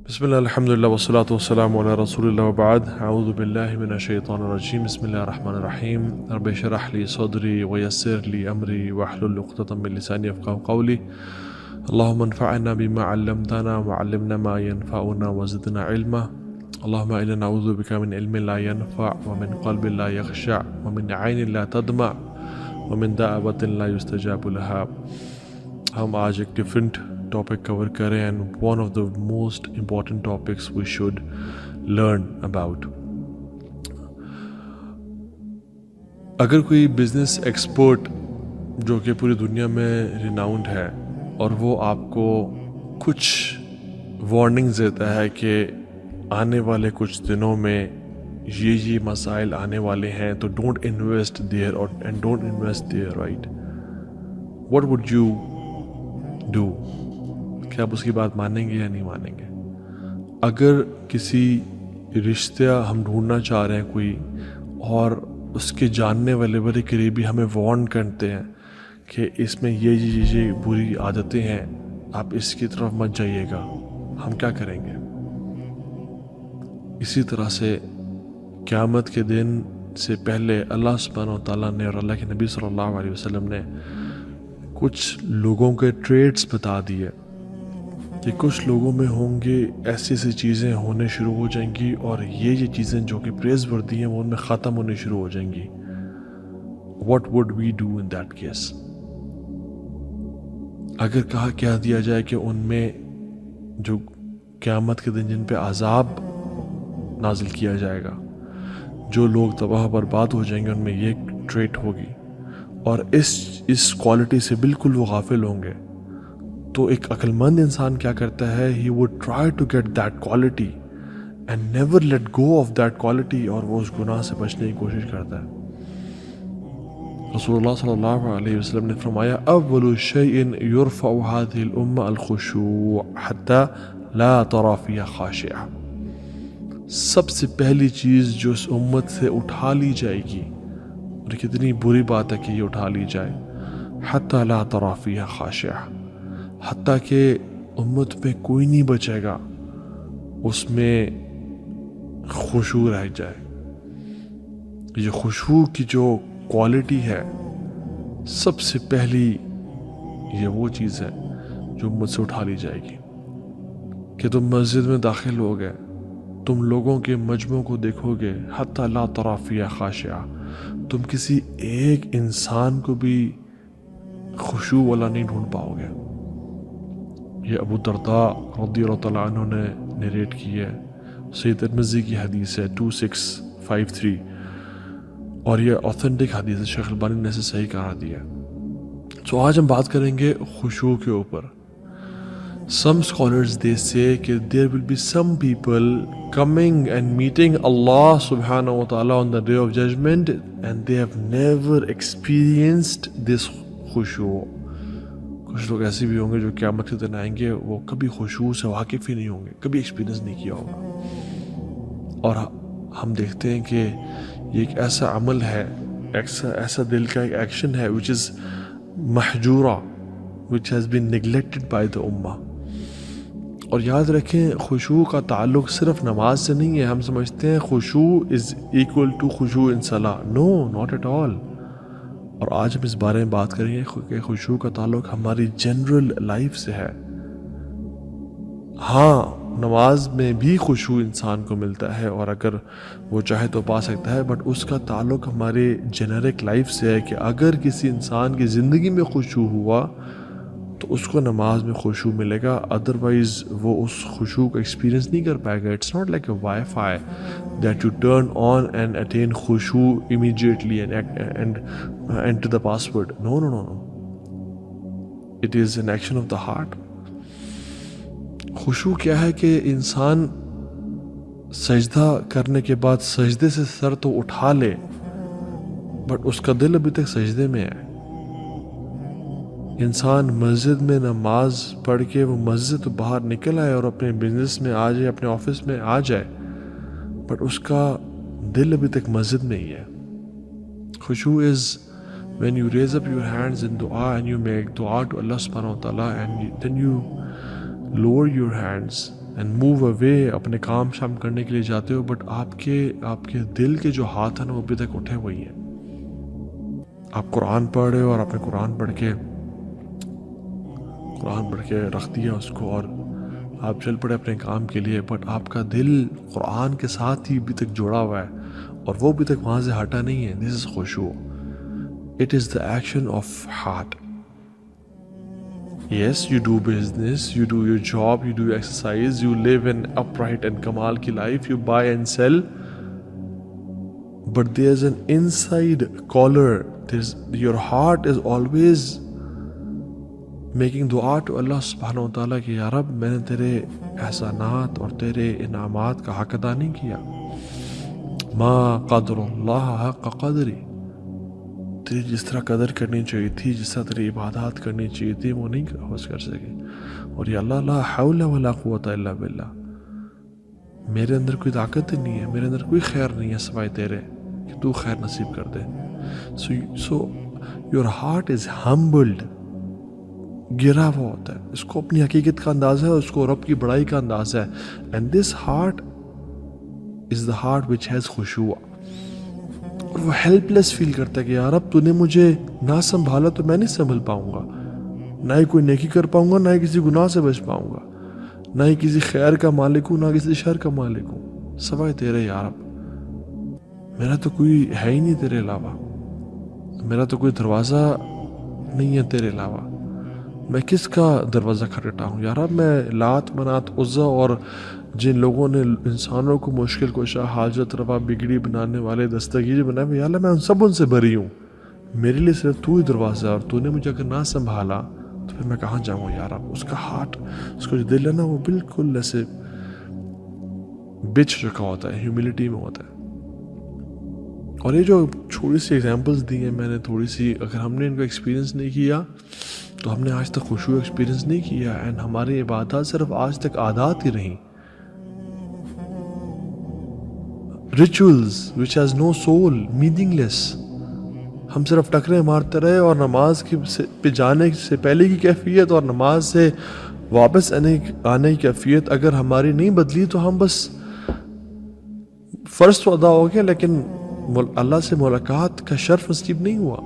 بسم الله الحمد لله والصلاة والسلام على رسول الله وبعد. أعوذ بالله من الشيطان الرجيم. بسم الله الرحمن الرحيم. رب اشرح لي صدري ويسر لي أمري واحلل عقدة من لساني يفقهوا قولي. اللهم انفعنا بما علمتنا وعلمنا ما ينفعنا وزدنا علما. اللهم إنا نعوذ بك من علم لا ينفع ومن قلب لا يخشع ومن عين لا تدمع ومن دعوة لا يستجاب لها. ہم آج ایک ڈفرینٹ ٹاپک کور کریں and one of the most important topics we should learn about. اگر کوئی بزنس ایکسپرٹ جو کہ پوری دنیا میں ریناؤنڈ ہے اور وہ آپ کو کچھ وارننگز دیتا ہے کہ آنے والے کچھ دنوں میں یہ مسائل آنے والے ہیں تو don't invest there and don't invest there right, what would you do? کیا آپ اس کی بات مانیں گے یا نہیں مانیں گے؟ اگر کسی رشتہ ہم ڈھونڈنا چاہ رہے ہیں کوئی اور اس کے جاننے والے بڑے قریبی ہمیں وارن کرتے ہیں کہ اس میں یہ بری عادتیں ہیں، آپ اس کی طرف مت جائیے گا، ہم کیا کریں گے؟ اسی طرح سے قیامت کے دن سے پہلے اللہ سبحانہ و تعالیٰ نے اور اللہ کے نبی صلی اللہ علیہ وسلم نے کچھ لوگوں کے ٹریٹس بتا دیے کہ کچھ لوگوں میں ہوں گے ایسی ایسی چیزیں ہونے شروع ہو جائیں گی اور یہ چیزیں جو کہ پریز وردی ہیں وہ ان میں ختم ہونے شروع ہو جائیں گی. What would we do in that case? اگر کہہ دیا جائے کہ ان میں جو قیامت کے دن جن پہ عذاب نازل کیا جائے گا، جو لوگ تباہ برباد ہو جائیں گے، ان میں یہ ٹریٹ ہوگی اور اس کوالٹی سے بالکل وہ غافل ہوں گے، تو ایک عقل مند انسان کیا کرتا ہے؟ he would try to get that quality and never let go of that quality، اور وہ اس گناہ سے بچنے کی کوشش کرتا ہے. رسول اللہ صلی اللہ علیہ وسلم نے فرمایا اول شیء یرفع هذه الامة الخشوع حتى لا ترى فيها خاشعة. سب سے پہلی چیز جو اس امت سے اٹھا لی جائے گی، اور کتنی بری بات ہے کہ یہ اٹھا لی جائے، حتی لا تری فیہا خاشعہ، حتیٰ کہ امت میں کوئی نہیں بچے گا اس میں خشوع رہ جائے. یہ خشوع کی جو کوالٹی ہے سب سے پہلی یہ وہ چیز ہے جو امت سے اٹھا لی جائے گی. کہ تم مسجد میں داخل ہو گئے، تم لوگوں کے مجموع کو دیکھو گے، حتی لا تری فیہا خاشعہ، تم کسی ایک انسان کو بھی خشوع والا نہیں ڈھونڈ پاؤ گے. یہ ابو درداء رضی اللہ تعالیٰ عنہ نے نیریٹ کی ہے، سید ترمذی کی حدیث ہے 2653، اور یہ آتھینٹک حدیث ہے، شیخ البانی نے اسے صحیح قرار دیا. تو آج ہم بات کریں گے خشوع کے اوپر. Some scholars they say that there will be some people coming and meeting Allah subhanahu wa ta'ala on the day of judgment and they have never experienced this khushu'. کچھ لوگ ایسے بھی ہوں گے جو قیامت کے دن آئیں گے، وہ کبھی خشوع سے واقف ہی نہیں ہوں گے، کبھی ایکسپیرینس نہیں کیا ہوگا. اور ہم دیکھتے ہیں کہ یہ ایک ایسا عمل ہے، ایسا دل کا ایک ایکشن ہے which is محجورہ، which has been neglected by the ummah. اور یاد رکھیں خشوع کا تعلق صرف نماز سے نہیں ہے. ہم سمجھتے ہیں خشوع از ایکول ٹو خشوع ان صلاح، نو ناٹ ایٹ آل. اور آج ہم اس بارے میں بات کریں گے کہ خشوع کا تعلق ہماری جنرل لائف سے ہے. ہاں، نماز میں بھی خشوع انسان کو ملتا ہے اور اگر وہ چاہے تو پا سکتا ہے، بٹ اس کا تعلق ہمارے جنرک لائف سے ہے کہ اگر کسی انسان کی زندگی میں خشوع ہوا تو اس کو نماز میں خشوع ملے گا، ادروائز وہ اس خشوع کا ایکسپیرینس نہیں کر پائے گا. It's not like a wifi that you turn on and attain خشوع immediately and enter the password. No no no no, it is an action of the heart. خشوع کیا ہے؟ کہ انسان سجدہ کرنے کے بعد سجدے سے سر تو اٹھا لے بٹ اس کا دل ابھی تک سجدے میں ہے. انسان مسجد میں نماز پڑھ کے وہ مسجد تو باہر نکل آئے اور اپنے بزنس میں آ جائے، اپنے آفس میں آ جائے، بٹ اس کا دل ابھی تک مسجد میں ہی ہے. خشوع از when you raise up your hands in dua and you make dua to Allah subhanahu wa ta'ala and then you lower your hands and move away, اپنے کام شام کرنے کے لیے جاتے ہو، بٹ آپ کے دل کے جو ہاتھ ہیں نا وہ ابھی تک اٹھے ہوئے ہیں. آپ قرآن پڑھ رہے ہو اور آپ نے قرآن پڑھ کے رکھ دیا اس کو اور آپ چل پڑے اپنے کام کے لیے، بٹ آپ کا دل قرآن کے ساتھ ہی ابھی تک جڑا ہوا ہے اور وہ ابھی تک وہاں سے ہٹا نہیں ہے. دس از خشوع. It is the action of the. Yes, you do business, you do your job, you do exercise, you live an upright and kamal ki life, you buy and sell. But there's an inside caller. Your heart is always making dua to Allah subhanahu wa ta'ala کہ یا رب میں نے تیرے احسانات اور تیرے انعامات کا حق ادا نہیں کیا. ما قدر اللہ حق قدری. تیری جس طرح قدر کرنی چاہیے تھی، جس طرح تیری عبادات کرنی چاہیے تھی، وہ نہیں کر سکے. اور یا اللہ لا حول ولا قوت الا باللہ، میرے اندر کوئی طاقت ہی نہیں ہے، میرے اندر کوئی خیر نہیں ہے سوائے تیرے کہ تو خیر نصیب کر دے. So your heart is humbled, گرا ہوا ہوتا ہے. اس کو اپنی حقیقت کا اندازہ ہے، اس کو رب کی بڑائی کا اندازہ ہے. And this heart is the heart which has خشوع. اور وہ ہیلپ لیس فیل کرتا ہے کہ یار اب تو نے مجھے نہ سنبھالا تو میں نہیں سنبھل پاؤں گا، نہ ہی کوئی نیکی کر پاؤں گا، نہ ہی کسی گناہ سے بچ پاؤں گا، نہ ہی کسی خیر کا مالک ہوں، نہ کسی شر کا مالک ہوں سوائے تیرے. یار اب میرا تو کوئی ہے ہی نہیں تیرے علاوہ، میرا تو کوئی دروازہ نہیں ہے تیرے علاوہ. میں کس کا دروازہ کھٹکھٹا ہوں یار؟ اب میں لات منات عزا اور جن لوگوں نے انسانوں کو مشکل کشا، حاجت روا، بگڑی بنانے والے، دستگیر بنائے ہوئے، یا اللہ میں ان سب سے بری ہوں. میرے لیے صرف تو ہی دروازہ ہے، اور تو نے مجھے اگر نہ سنبھالا تو پھر میں کہاں جاؤں یار؟ اب اس کا ہارٹ، اس کا جو دل ہے نا وہ بالکل ایسے بچ چکا ہوتا ہے، ہیوملٹی میں ہوتا ہے. اور یہ جو چھوٹی سی ایگزامپلس دی ہیں میں نے تھوڑی سی، اگر ہم نے ان کو ایکسپیرینس نہیں کیا تو ہم نے آج تک خشوع ایکسپیرینس نہیں کیا. اینڈ ہماری عبادات صرف آج تک عادات ہی رہیں، rituals which has no soul, meaningless. ہم صرف ٹکرے مارتے رہے، اور نماز پہ جانے سے پہلے کی کیفیت اور نماز سے واپس آنے کی کیفیت اگر ہماری نہیں بدلی تو ہم بس فرض تو ادا ہو گیا لیکن اللہ سے ملاقات کا شرف نصیب نہیں ہوا.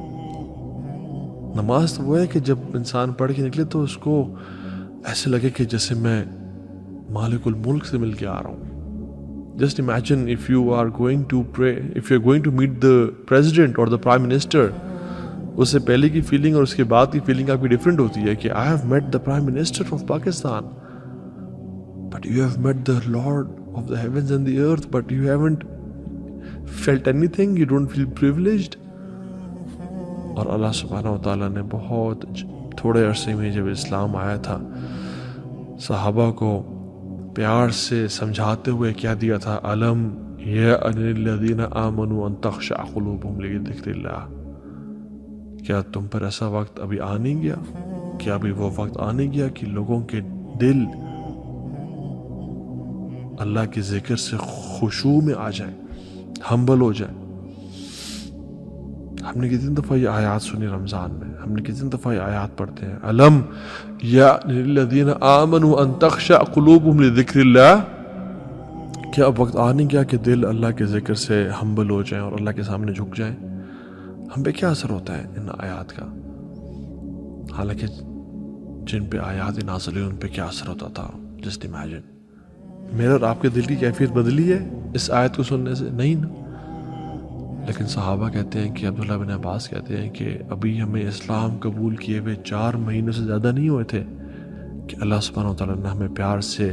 نماز تو وہ ہے کہ جب انسان پڑھ کے نکلے تو اس کو ایسے لگے کہ جیسے میں مالک الملک سے مل کے آ رہا ہوں. Just imagine if you are going to pray, if you're going to meet the president or the prime minister, اس سے پہلے کی فیلنگ اور اس کے بعد کی فیلنگ آپ کی ڈیفرنٹ ہوتی ہے کہ I have met the prime minister of Pakistan, but you have met the Lord of the heavens and the earth, but you haven't felt anything, you don't feel privileged. اور اللہ سبحانہ و تعالیٰ نے بہت تھوڑے عرصے میں جب اسلام آیا تھا صحابہ کو پیار سے سمجھاتے ہوئے کیا دیا تھا؟ علم یعن الذین آمنوا ان تخشع قلوبہم لذکر اللہ. کیا تم پر ایسا وقت ابھی آ نہیں گیا؟ کیا ابھی وہ وقت آ نہیں گیا کہ لوگوں کے دل اللہ کے ذکر سے خشوع میں آ جائیں، ہمبل ہو جائیں؟ ہم نے کتنی دفعہ یہ آیات سنی رمضان میں، ہم نے کتنی دفعہ یہ آیات پڑھتے ہیں، علم یعن الذین آمنوا ان تخشع قلوبہم لذکر اللہ. کیا اب وقت آ نہیں گیا کہ دل اللہ کے ذکر سے ہمبل ہو جائیں اور اللہ کے سامنے جھک جائیں؟ ہم پہ کیا اثر ہوتا ہے ان آیات کا؟ حالانکہ جن پہ آیات نازل ہوئی ان پہ کیا اثر ہوتا تھا. Just imagine. میرے اور آپ کے دل کی کیفیت بدلی ہے اس آیت کو سننے سے؟ نہیں نا. لیکن صحابہ کہتے ہیں کہ عبداللہ بن عباس کہتے ہیں کہ ابھی ہمیں اسلام قبول کیے ہوئے 4 مہینے سے زیادہ نہیں ہوئے تھے کہ اللہ سبحانہ وتعالیٰ نے ہمیں پیار سے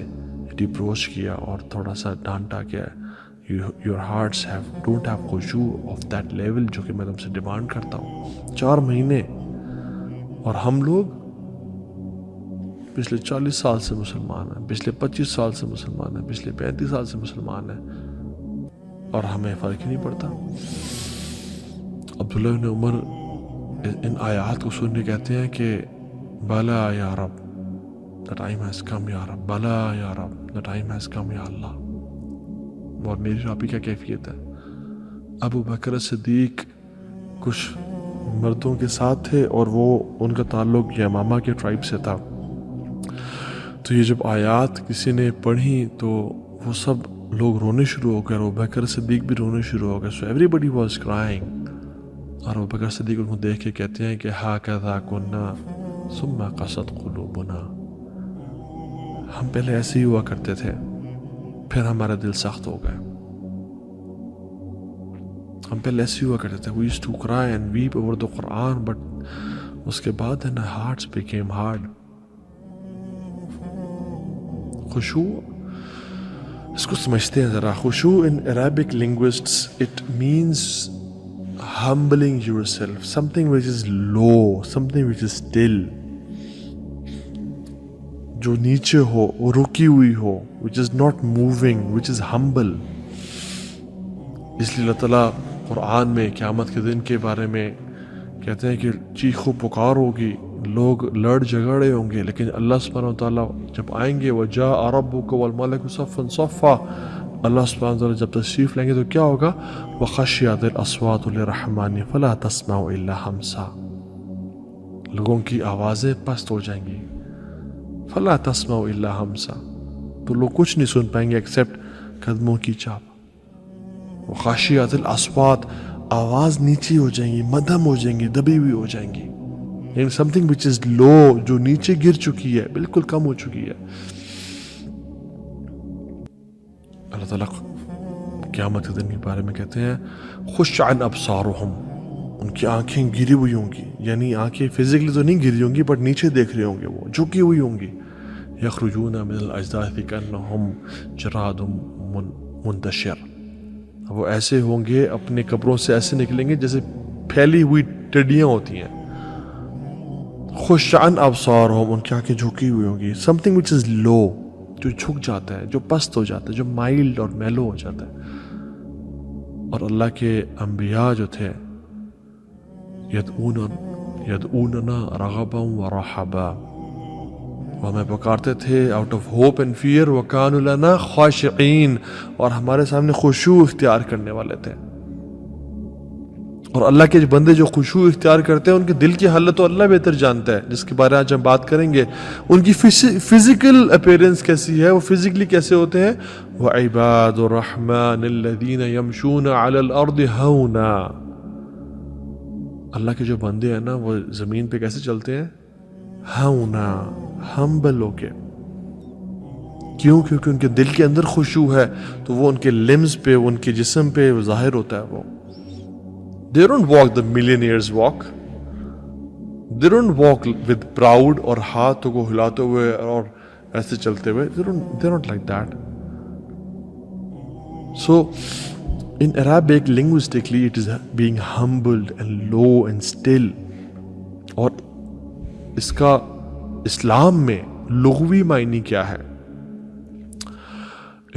ریپروچ کیا اور تھوڑا سا ڈانٹا کہ یور ہارٹس ڈونٹ ہیو خشوع آف دیٹ لیول جو کہ میں تم سے ڈیمانڈ کرتا ہوں. 4 مہینے. اور ہم لوگ پچھلے 40 سال سے مسلمان ہیں، پچھلے 25 سال سے مسلمان ہیں، پچھلے 35 سال سے مسلمان ہیں، اور ہمیں فرق ہی نہیں پڑتا. عبداللہ بن عمر ان آیات کو سننے کہتے ہیں کہ بلا یا رب the time has come یا رب، بلا یا رب the time has come یا اللہ. اور میری رابی کیا کیفیت ہے؟ ابو بکر صدیق کچھ مردوں کے ساتھ تھے اور وہ ان کا تعلق یمامہ کے ٹرائب سے تھا. تو یہ جب آیات کسی نے پڑھی تو وہ سب لوگ رونے شروع ہو گئے، ابو بکر صدیق بھی رونے شروع ہو گئے. So everybody was crying. اور ابو بکر صدیق ان کو دیکھ کے کہتے ہیں کہ ہاکذا کنا ثم قست قلوبنا، ہم پہلے ایسے ہی ہوا کرتے تھے پھر ہمارا دل سخت ہو گئے. ہم پہلے ایسے ہی ہوا کرتے تھے. We used to cry and weep over the Quran, but اس کے بعد our hearts became hard. خشوع اس کو سمجھتے ہیں ذرا. خشوع in Arabic linguists it means humbling yourself, something which is low, something which is still, جو نیچے ہو، وہ رکی ہوئی ہو, which is not moving, which is humble. اس لیے اللہ تعالیٰ قرآن میں قیامت کے دن کے بارے میں کہتے ہیں کہ چیخ و پکار ہوگی، لوگ لڑ جھگڑے ہوں گے، لیکن اللہ سبحانہ وتعالیٰ جب آئیں گے وَجَاءَ رَبُّكَ وَالْمَلَكُ صَفًّا صَفًّا، اللہ سبحانہ وتعالیٰ جب تشریف لیں گے تو کیا ہوگا؟ وَخَشِّعَتِ الْأَصْوَاتُ لِلرَّحْمَنِ فَلَا تَسْمَعُ إِلَّا هَمْسًا، لوگوں کی آوازیں پست ہو جائیں گی. فَلَا تَسْمَعُ إِلَّا هَمْسًا، تو لوگ کچھ نہیں سن پائیں گے ایکسیپٹ قدموں کی چاپ. وَخَشِّعَتِ الْأَصْوَاتُ، آواز نیچی ہو جائیں گی، مدھم ہو جائیں گی، دبی ہوئی ہو جائیں گی. یعنی سم تھنگ وچ از لو، جو نیچے گر چکی ہے، بالکل کم ہو چکی ہے. اللہ تعالیٰ قیامت کے دن کے بارے میں کہتے ہیں خُشَّ عَنْ أَبْصَارُهُمْ، ان کی آنکھیں گری ہوئی ہوں گی. یعنی آنکھیں فزیکلی تو نہیں گری ہوں گی بٹ نیچے دیکھ رہے ہوں گے، وہ جھکی ہوئی ہوں گی. یخرجون من الاجداث کانہم جراد منتشر، وہ ایسے ہوں گے اپنے قبروں سے ایسے نکلیں گے جیسے پھیلی ہوئی ٹڈیاں ہوتی ہیں. خُشَّ عَنْ أَبْصَارُهُمْ، ان کی آنکھیں جھکی ہوئی ہوں گی. سم تھنگ وچ از لو، جو جھک جاتا ہے، جو پست ہو جاتا ہے، جو مائلڈ اور میلو ہو جاتا ہے. اور اللہ کے انبیاء جو تھے یدعوننا رغبا ورحبا، وہ ہمیں پکارتے تھے out of hope and fear. وَكَانُوا لَنَا خَاشِعِينَ، اور ہمارے سامنے خشوع اختیار کرنے والے تھے. اور اللہ کے بندے جو خشوع اختیار کرتے ہیں ان کے دل کی حالت تو اللہ بہتر جانتا ہے، جس کے بارے میں آج ہم بات کریں گے. ان کی فزیکل اپیرنس کیسی ہے، وہ فزیکلی کیسے ہوتے ہیں. وَعِبَادُ الرَّحْمَنِ الَّذِينَ يَمْشُونَ عَلَى الْأَرْضِ هَوْنًا، اللہ کے جو بندے ہیں نا وہ زمین پہ کیسے چلتے ہیں؟ ہونا، ہمبل ہو کے. کیوں؟ کیونکہ ان کے دل کے اندر خشوع ہے تو وہ ان کے لمز پہ، ان کے جسم پہ ظاہر ہوتا ہے. وہ they don't walk the millionaires walk, they don't walk with proud اور ہاتھوں کو ہلاتے ہوئے اور ایسے چلتے ہوئے. they're not like that. So in Arabic linguistically it is being humbled and low and still. اور اس کا اسلام میں لغوی معنی کیا ہے؟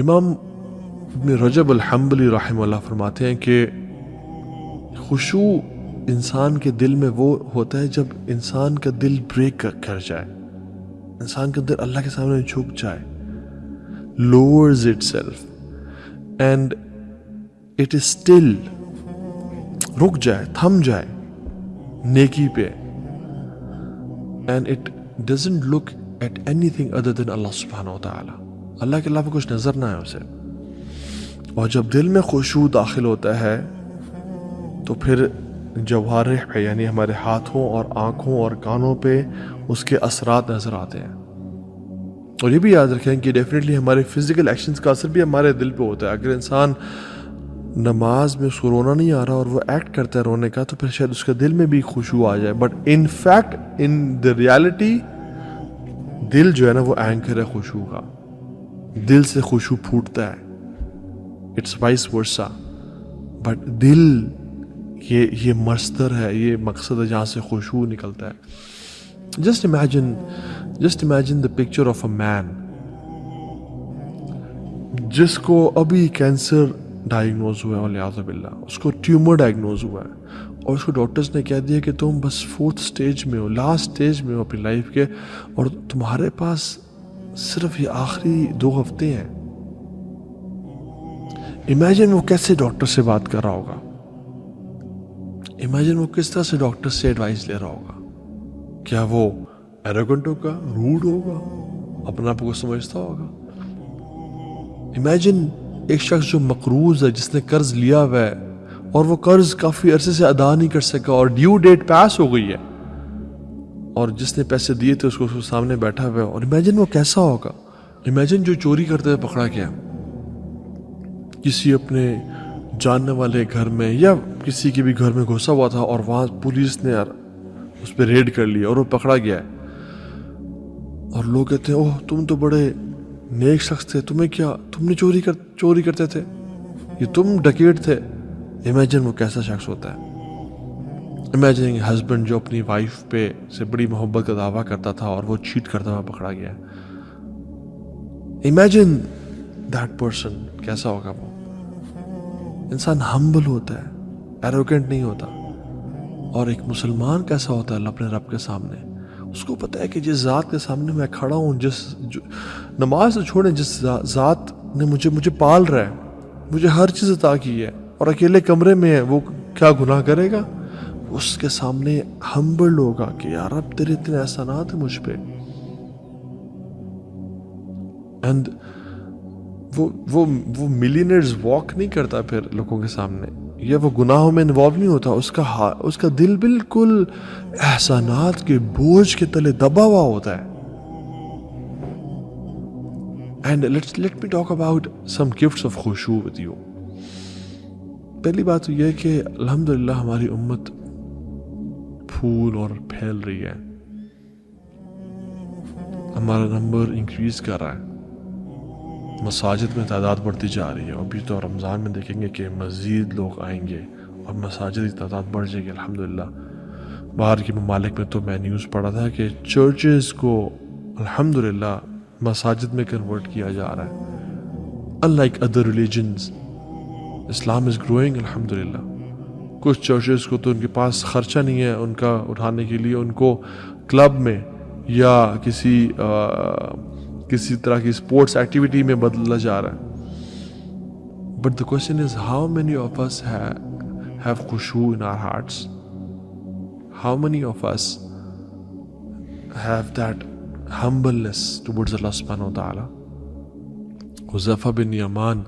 امام ابن رجب الحنبلی رحمہ اللہ فرماتے ہیں کہ خشوع انسان کے دل میں وہ ہوتا ہے جب انسان کا دل بریک کر جائے، انسان کا دل اللہ کے سامنے جھک جائے، lowers itself and it is still، رک جائے، تھم جائے نیکی پہ. and it doesn't look at anything other than اللہ سبحانہ وتعالی، اللہ کے علاوہ کچھ نظر نہ آئے اسے. اور جب دل میں خشوع داخل ہوتا ہے تو پھر جوارح پہ یعنی ہمارے ہاتھوں اور آنکھوں اور کانوں پہ اس کے اثرات نظر آتے ہیں. اور یہ بھی یاد رکھیں کہ ڈیفینیٹلی ہمارے فزیکل ایکشنز کا اثر بھی ہمارے دل پہ ہوتا ہے. اگر انسان نماز میں اس کو رونا نہیں آ رہا اور وہ ایکٹ کرتا ہے رونے کا تو پھر شاید اس کے دل میں بھی خشوع آ جائے. But in fact in the reality دل جو ہے نا وہ اینکر ہے خشوع کا، دل سے خشوع پھوٹتا ہے. It's vice versa. بٹ دل یہ مصدر ہے، یہ مقصد ہے جہاں سے خشوع نکلتا ہے. Just imagine the picture of a man جس کو ابھی کینسر ڈائگنوز ہوا ہے، والعیاذ باللہ اس کو ٹیومر ڈائگنوز ہوا ہے اور اس کو ڈاکٹرز نے کہہ دیا کہ تم بس 4th سٹیج میں ہو، لاسٹ سٹیج میں ہو اپنی لائف کے، اور تمہارے پاس صرف یہ آخری 2 ہفتے ہیں. امیجن وہ کیسے ڈاکٹر سے بات کر رہا ہوگا، امیجن وہ کس طرح سے ڈاکٹر سے ایڈوائز لے رہا ہوگا. کیا وہ ایروگنٹ ہوگا، روڈ ہوگا، اپنے آپ کو سمجھتا ہوگا. امیجن ایک شخص جو مقروض ہے, جس نے قرض لیا ہوا ہے اور وہ قرض کافی عرصے سے ادا نہیں کر سکا اور ڈیو ڈیٹ پاس ہو گئی ہے, اور جس نے پیسے دیے تھے اس کو سامنے بیٹھا ہوا ہے, اور امیجن وہ کیسا ہوگا. امیجن جو چوری کرتے ہوئے پکڑا گیا کسی اپنے جاننے والے گھر میں یا کسی کے بھی گھر میں گھسا ہوا تھا, اور وہاں پولیس نے اس پہ ریڈ کر لی اور وہ پکڑا گیا ہے, اور لوگ کہتے ہیں اوہ تم تو بڑے نیک شخص تھے, تمہیں کیا, تم نے چوری کرتے تھے, یہ تم ڈکیٹ تھے. امیجن وہ کیسا شخص ہوتا ہے. امیجن ہسبینڈ جو اپنی وائف پہ سے بڑی محبت کا دعویٰ کرتا تھا اور وہ چیٹ کرتا ہوا پکڑا گیا. امیجن دیٹ پرسن, کیسا ہوگا وہ. انسان ہمبل ہوتا ہے, ایروگنٹ نہیں ہوتا. اور ایک مسلمان کیسا ہوتا ہے اپنے رب کے سامنے, اس کو پتہ ہے کہ جس ذات کے سامنے میں کھڑا ہوں, نماز سے چھوڑیں, جس ذات نے مجھے پال رہا ہے, مجھے ہر چیز عطا کی ہے اور اکیلے کمرے میں ہے, وہ کیا گناہ کرے گا. اس کے سامنے ہمبل ہوگا کہ یار رب تیرے اتنے احسانات ہیں مجھ پہ. اینڈ وہ ملینئرز واک نہیں کرتا پھر لوگوں کے سامنے, یا وہ گناہوں میں انوالو نہیں ہوتا. اس کا دل بالکل احسانات کے بوجھ کے تلے دبا ہوا ہوتا ہے. And let me talk about some gifts of خشوع ود یو. پہلی بات تو یہ ہے کہ الحمدللہ ہماری امت پھول اور پھیل رہی ہے, ہمارا نمبر انکریز کر رہا ہے, مساجد میں تعداد بڑھتی جا رہی ہے. ابھی تو رمضان میں دیکھیں گے کہ مزید لوگ آئیں گے اور مساجد کی تعداد بڑھ جائے گی الحمدللہ. باہر کے ممالک میں تو میں نیوز پڑھا تھا کہ چرچز کو الحمدللہ مساجد میں کنورٹ کیا جا رہا ہے. unlike other religions, Islam is growing الحمدللہ. کچھ چرچز کو تو ان کے پاس خرچہ نہیں ہے ان کا اٹھانے کے لیے, ان کو کلب میں یا کسی طرح کی اسپورٹس ایکٹیویٹی میں بدلا جا رہا ہے. But the question is how many of us have خشوع in our hearts, how many of us have that humbleness towards Allah subhanahu wa ta'ala. حذیفہ بن یمان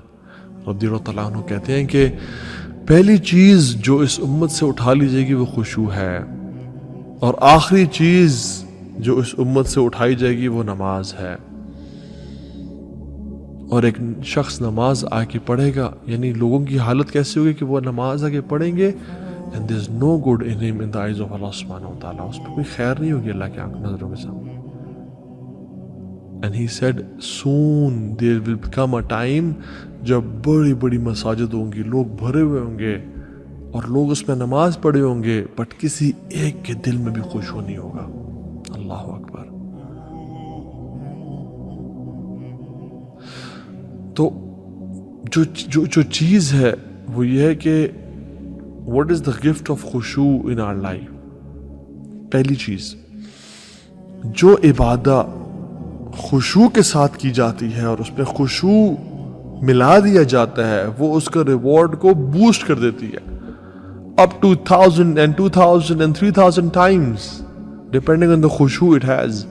رضی اللہ تعالیٰ عنہ کہتے ہیں کہ پہلی چیز جو اس امت سے اٹھا لی جائے گی وہ خشوع ہے, اور آخری چیز جو اس امت سے اٹھائی جائے گی وہ نماز ہے. اور ایک شخص نماز آ کے پڑھے گا, یعنی لوگوں کی حالت کیسی ہوگی کہ وہ نماز آ کے پڑھیں گے, and there is no good in him in the eyes of Allah subhanahu wa ta'ala. اس پہ کوئی خیر نہیں ہوگی اللہ کے نظروں کے سامنے. And he said soon there will become a time جب بڑی بڑی مساجد ہوں گی, لوگ بھرے ہوئے ہوں گے اور لوگ اس میں نماز پڑھے ہوں گے, بٹ کسی ایک کے دل میں بھی خشوع نہیں ہوگا. اللہ اکبر. تو جو چیز ہے وہ یہ ہے کہ what is the gift of خشوع in our life. پہلی چیز, جو عبادت خشوع کے ساتھ کی جاتی ہے اور اس میں خشوع ملا دیا جاتا ہے, وہ اس کا ریوارڈ کو بوسٹ کر دیتی ہے up to 1000 and 2000 and 3000 times depending on the خشوع it has.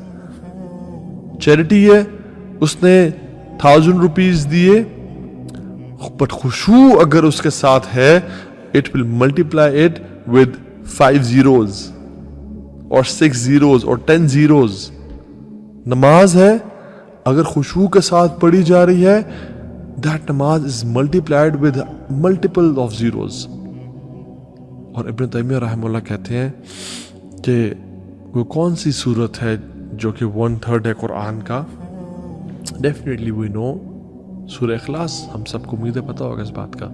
Charity ہے, اس نے 1000 روپیز دیے, بٹ خشوع اگر اس کے ساتھ ہے it will multiply it with 5 zeros or 6 zeros or 10 zeros. نماز ہے, اگر خشوع کے ساتھ پڑھی جا رہی ہے, that نماز is multiplied with multiple of zeros. اور ابن تیمیہ رحمہ اللہ کہتے ہیں کہ وہ کون سی صورت ہے جو کہ 1/3 ہے قرآن کا. Definitely we know سورہ اخلاص, ہم سب کو امید ہے پتہ ہوگا اس بات کا,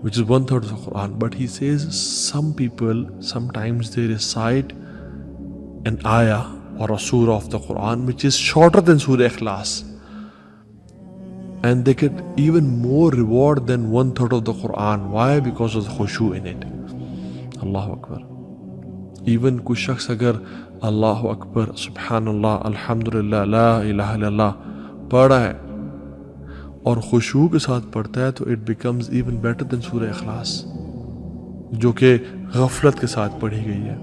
which is 1/3 of the Quran. But he says some people sometimes they recite an ayah or a surah of the Quran which is shorter than Surah Ikhlas, and they get even more reward than 1/3 of the Quran. Why? Because of the khushu in it. Allahu Akbar. Even کوئی شخص اگر اللہ اکبر سبحان اللہ الحمدللہ لا الہ الا اللہ پڑھ رہا ہے اور خشوع کے ساتھ پڑھتا ہے تو it becomes even better than سورہ اخلاص جو کہ غفلت کے ساتھ پڑھی گئی ہے.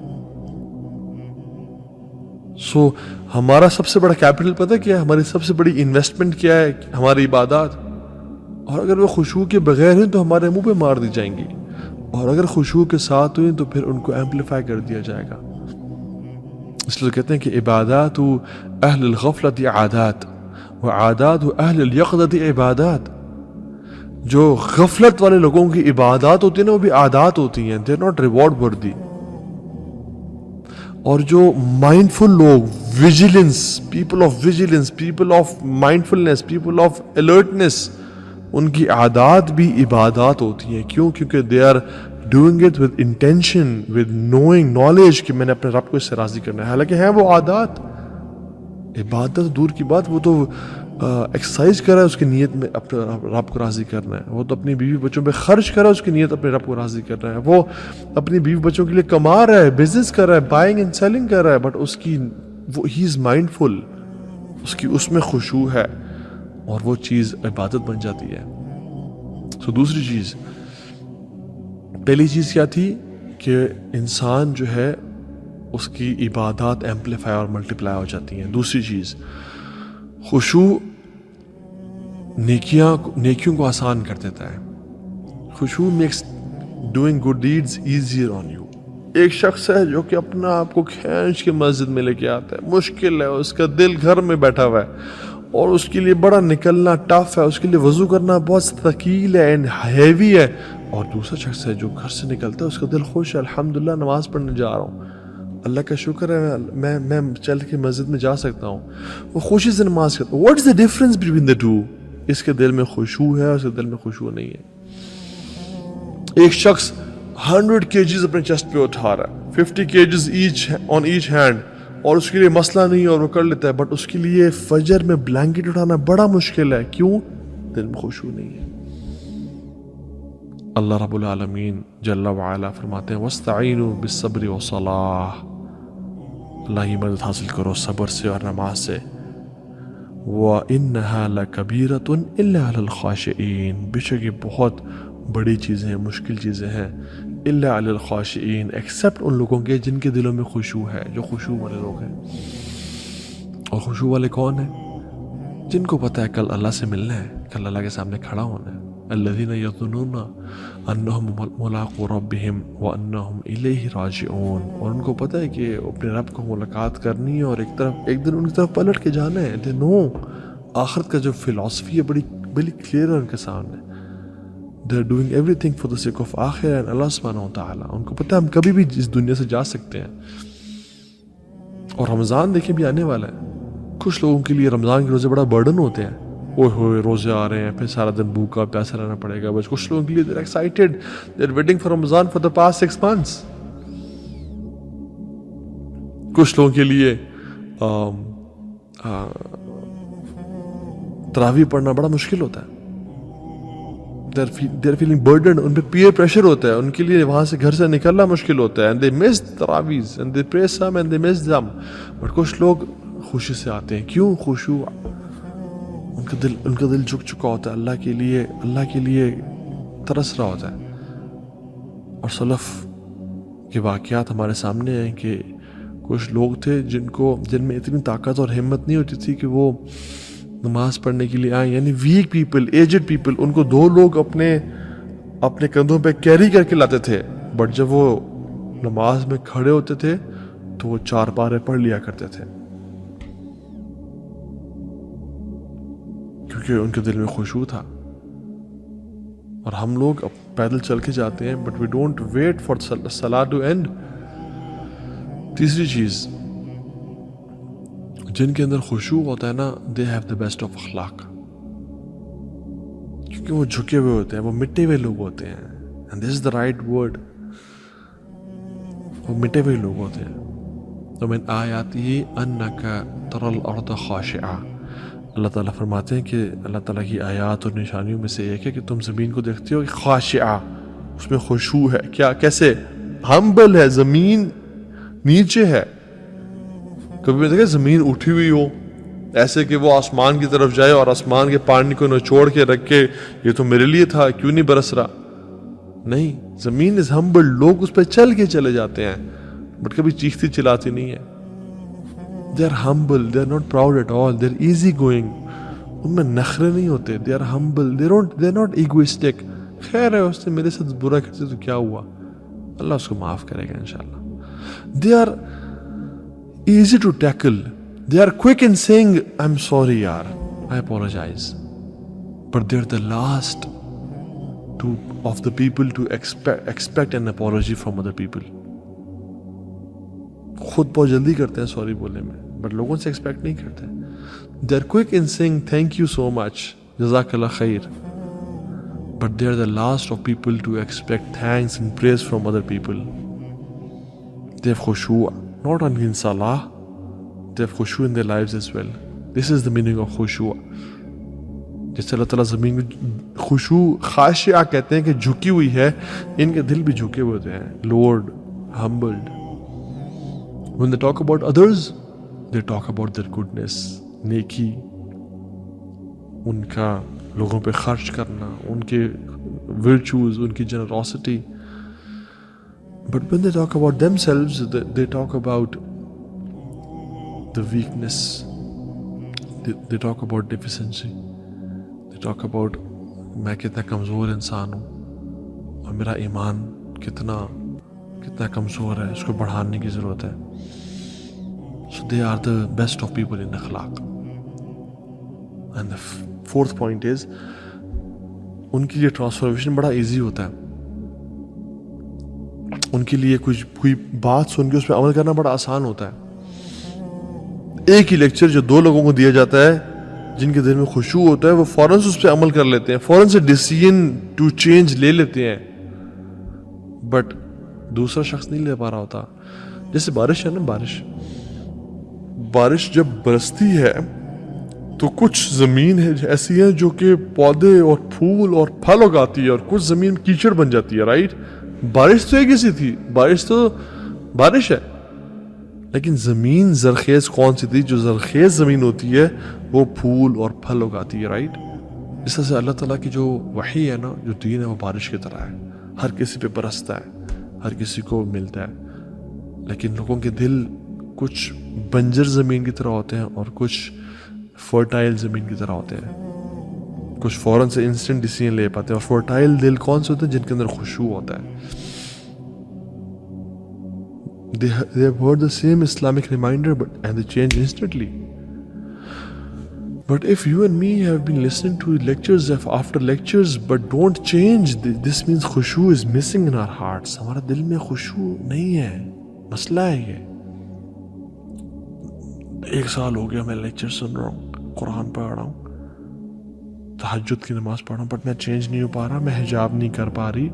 سو ہمارا سب سے بڑا کیپٹل پتہ کیا ہے؟ ہماری سب سے بڑی انویسٹمنٹ کیا ہے؟ ہماری عبادات. اور اگر وہ خشوع کے بغیر ہیں تو ہمارے منہ پہ مار دی جائیں گی، اور اگر خشوع کے ساتھ ہوئیں تو پھر ان کو ایمپلیفائی کر دیا جائے گا. اس لیے کہتے ہیں کہ عبادات اہل الغفلت عادات و عادات اہل الیقظۃ عبادات. جو غفلت والے لوگوں کی عبادات ہوتی ہیں نا وہ بھی عادات ہوتی ہیں، دے آر ناٹ ریوارڈ وردی. اور جو مائنڈفل لوگ، vigilance, people of vigilance, people of mindfulness, people of alertness, ان کی عادات بھی عبادات ہوتی ہیں. کیوں؟ کیونکہ they are doing it with intention, with knowing, knowledge کہ میں نے اپنے رب کو اس سے راضی کرنا ہے. حالانکہ ہیں وہ عادات. عبادت دور کی بات، وہ تو ایکسرسائز کر رہا ہے اس کی نیت میں اپنے رب کو راضی کرنا ہے. وہ تو اپنی بیوی بچوں پہ خرچ کر رہا ہے اس کی نیت اپنے رب کو راضی کرنا ہے. وہ اپنی بیوی بچوں کے لیے کما رہا ہے، بزنس کر رہا ہے، بائنگ اینڈ سیلنگ کر رہا ہے، بٹ اس کی وہ ہی از مائنڈفل، اس میں خشوع ہے اور وہ چیز عبادت بن جاتی ہے. سو دوسری چیز، پہلی چیز کیا تھی کہ انسان جو ہے اس کی عبادات ایمپلیفائی اور ملٹیپلائی ہو جاتی ہیں. دوسری چیز، خشوع نیکیوں کو آسان کر دیتا ہے. خشوع makes doing good deeds easier on you. ایک شخص ہے جو کہ اپنا آپ کو کھینچ کے مسجد میں لے کے آتا ہے، مشکل ہے، اس کا دل گھر میں بیٹھا ہوا ہے اور اس کے لیے بڑا نکلنا ٹف ہے، اس کے لیے وضو کرنا بہت ثقیل ہے اینڈ ہیوی ہے. اور دوسرا شخص ہے جو گھر سے نکلتا ہے، اس کا دل خوش ہے، الحمدللہ نماز پڑھنے جا رہا ہوں، اللہ کا شکر ہے میں چل کے مسجد میں جا سکتا ہوں. وہ خوشی سے نماز کرتا ہے. What is the difference between the two? اس کے دل میں خشوع ہے، اس کے دل میں خشوع نہیں ہے. ایک شخص 100 kgs اپنے چیسٹ پہ اٹھا رہا ہے، 50 kgs on each hand، اور اس کے لیے مسئلہ نہیں اور وہ کر لیتا ہے، بٹ اس کے لیے فجر میں بلینکٹ اٹھانا بڑا مشکل ہے. کیوں؟ دل میں خشوع نہیں ہے. اللہ رب العالمین جل وعلا فرماتے ہیں وَاسْتَعِينُوا بِالصَّبْرِ وَالصَّلَاةِ. اللہ کی مدد حاصل کرو صبر سے اور نماز سے. وَإِنَّهَا لَكَبِيرَةٌ إِلَّا عَلَى الْخَاشِعِينَ. بے شک یہ بہت بڑی چیزیں ہیں، مشکل چیزیں ہیں. إِلَّا عَلَى الْخَاشِعِينَ، ایکسیپٹ ان لوگوں کے جن کے دلوں میں خشوع ہے، جو خشوع والے لوگ ہیں. اور خشوع والے کون ہیں؟ جن کو پتہ ہے کل اللہ سے ملنا ہے، کل اللہ کے سامنے کھڑا ہونا ہے. الذين يظنون انهم ملاقو ربهم وانهم الیہ راجعون. اور ان کو پتہ ہے کہ اپنے رب کو ملاقات کرنی ہے اور ایک دن ان کی طرف پلٹ کے جانا ہے. دے نو آخرت کا جو فلسفی ہے بڑی کلیئر ہے ان کے سامنے. They are doing everything for the sake of آخرہ اینڈ اللہ سبحانہ وتعالی. ان کو پتہ ہے ہم کبھی بھی اس دنیا سے جا سکتے ہیں. اور رمضان دیکھیں بھی آنے والا ہے. کچھ لوگوں کے لیے رمضان کے روزے بڑا برڈن ہوتے ہیں، اوہ ہوئے روزے آ رہے ہیں، پھر سارا دن بھوکا پیاسا رہنا پڑے گا. بس کچھ لوگوں کے لیے they're excited, they're waiting for Ramzan for the past 6 months. کچھ لوگوں کے لیے تراویح پڑھنا بڑا مشکل ہوتا ہے. they're feeling burdened. ان پہ peer pressure ہوتا ہے، ان کے لیے وہاں سے گھر سے نکلنا مشکل ہوتا ہے. and they miss تراویح and they pray some and they miss them. But کچھ لوگ خوشی سے آتے ہیں. کیوں؟ خشوع. ان کا دل جھک چکا ہوتا ہے، اللہ کے لیے ترس رہا ہوتا ہے. اور سلف کے واقعات ہمارے سامنے ہیں کہ کچھ لوگ تھے جن میں اتنی طاقت اور ہمت نہیں ہوتی تھی کہ وہ نماز پڑھنے کے لیے آئیں. یعنی ویک پیپل، ایجڈ پیپل، ان کو 2 لوگ اپنے کندھوں پہ کیری کر کے لاتے تھے. بٹ جب وہ نماز میں کھڑے ہوتے تھے تو وہ 4 پارے پڑھ لیا کرتے تھے، کیونکہ ان کے دل میں خشوع تھا. اور ہم لوگ اب پیدل چل کے جاتے ہیں but we don't wait for صلاۃ ٹو اینڈ. تیسری چیز، جن کے اندر خشوع ہوتا ہے نا، they have the best of اخلاق. کیونکہ وہ جھکے ہوئے ہوتے ہیں، وہ مٹے ہوئے لوگ ہوتے ہیں. And this is the right word. وہ مٹے ہوئے لوگ ہوتے ہیں. ومن آیاتہ انک تری الارض خاشعہ. اللہ تعالیٰ فرماتے ہیں کہ اللہ تعالیٰ کی آیات اور نشانیوں میں سے ایک ہے کہ تم زمین کو دیکھتے ہو کہ خاشعہ، اس میں خشوع ہے. کیسے؟ ہمبل ہے، زمین نیچے ہے. کبھی میں دیکھا زمین اٹھی ہوئی ہو ایسے کہ وہ آسمان کی طرف جائے اور آسمان کے پانی کو نچوڑ کے رکھے، یہ تو میرے لیے تھا، کیوں نہیں برس رہا؟ نہیں، زمین از ہمبل. لوگ اس پہ چل کے چلے جاتے ہیں بٹ کبھی چیختی چلاتی نہیں ہے. They are humble, they are not proud at all, they are easy going. ان میں نخرے نہیں ہوتے. They are humble, they are not egoistic. خیر ہے اس نے میرے ساتھ برا کرتے تو کیا ہوا, اللہ اس کو معاف کرے گا انشاءاللہ. They are easy to tackle. They are quick in saying I'm sorry yaar, I apologize. But they're the last of the people to expect an apology from other people. خود بہت جلدی کرتے ہیں سوری بولنے میں, بٹ لوگوں سے expect نہیں کرتے. They're quick in saying thank you so much, جزاک اللہ خیر. But they're the last of people to expect thanks and praise from other people. They have khushu', not only in salah, they have khushu' in their lives as well. This is the meaning of khushu'. جیسے اللہ تعالیٰ زمین میں خشوع خاشعہ کہتے ہیں کہ جھکی ہوئی ہے, ان کے دل بھی جھکے ہوئے ہوتے ہیں. Lord, humbled. When they talk about others, they talk about their goodness, نیکی, ان کا لوگوں پہ خرچ کرنا, ان کے virtues, ان کی generosity. But when they talk about themselves, they talk about the weakness, they talk about deficiency, they talk about میں کتنا کمزور انسان ہوں اور میرا ایمان کتنا کمزور ہے, اس کو بڑھانے کی ضرورت ہے. So they are the best of people in akhlaq. And the fourth point is ان کے لیے ٹرانسفارمیشن بڑا ایزی ہوتا ہے. ان کے لیے کوئی بات سن کے اس پہ عمل کرنا بڑا آسان ہوتا ہے. ایک ہی لیکچر جو 2 لوگوں کو دیا جاتا ہے جن کے دل میں خشوع ہوتا ہے, وہ فوراً سے اس پہ عمل کر لیتے ہیں, فوراً سے ڈیسیژن ٹو چینج لے لیتے ہیں. بٹ دوسرا شخص نہیں لے پا رہا ہوتا. جیسے بارش ہے نا, بارش جب برستی ہے تو کچھ زمین ہے ایسی ہے جو کہ پودے اور پھول اور پھل اگاتی ہے, اور کچھ زمین کیچڑ بن جاتی ہے, رائٹ. بارش تو ایک ہی سی تھی, بارش تو بارش ہے, لیکن زمین زرخیز کون سی تھی؟ جو زرخیز زمین ہوتی ہے وہ پھول اور پھل اگاتی ہے, رائٹ. اس طرح سے اللہ تعالیٰ کی جو وحی ہے نا, جو دین ہے, وہ بارش کی طرح ہے, ہر کسی پہ برستا ہے, ہر کسی کو ملتا ہے. لیکن لوگوں کے دل کچھ بنجر زمین کی طرح ہوتے ہیں اور کچھ فرٹائل زمین کی طرح ہوتے ہیں. کچھ فوراً سے انسٹنٹ ڈیسیژن لے پاتے ہیں, اور فرٹائل دل کون سے ہوتے ہیں؟ جن کے اندر خشوع ہوتا ہے. They have heard the same Islamic reminder and they change instantly. But if you and me have been listening to lectures after lectures but don't change, this means khushu is missing in our hearts. ہمارا دل میں خشوع نہیں ہے, مسئلہ ہے یہ. 1 سال ہو گیا میں لیکچر سن رہا ہوں, قرآن پڑھ رہا ہوں, تہجد کی نماز پڑھ رہا ہوں, بٹ میں چینج نہیں ہو پا رہا, میں حجاب نہیں کر پا رہی,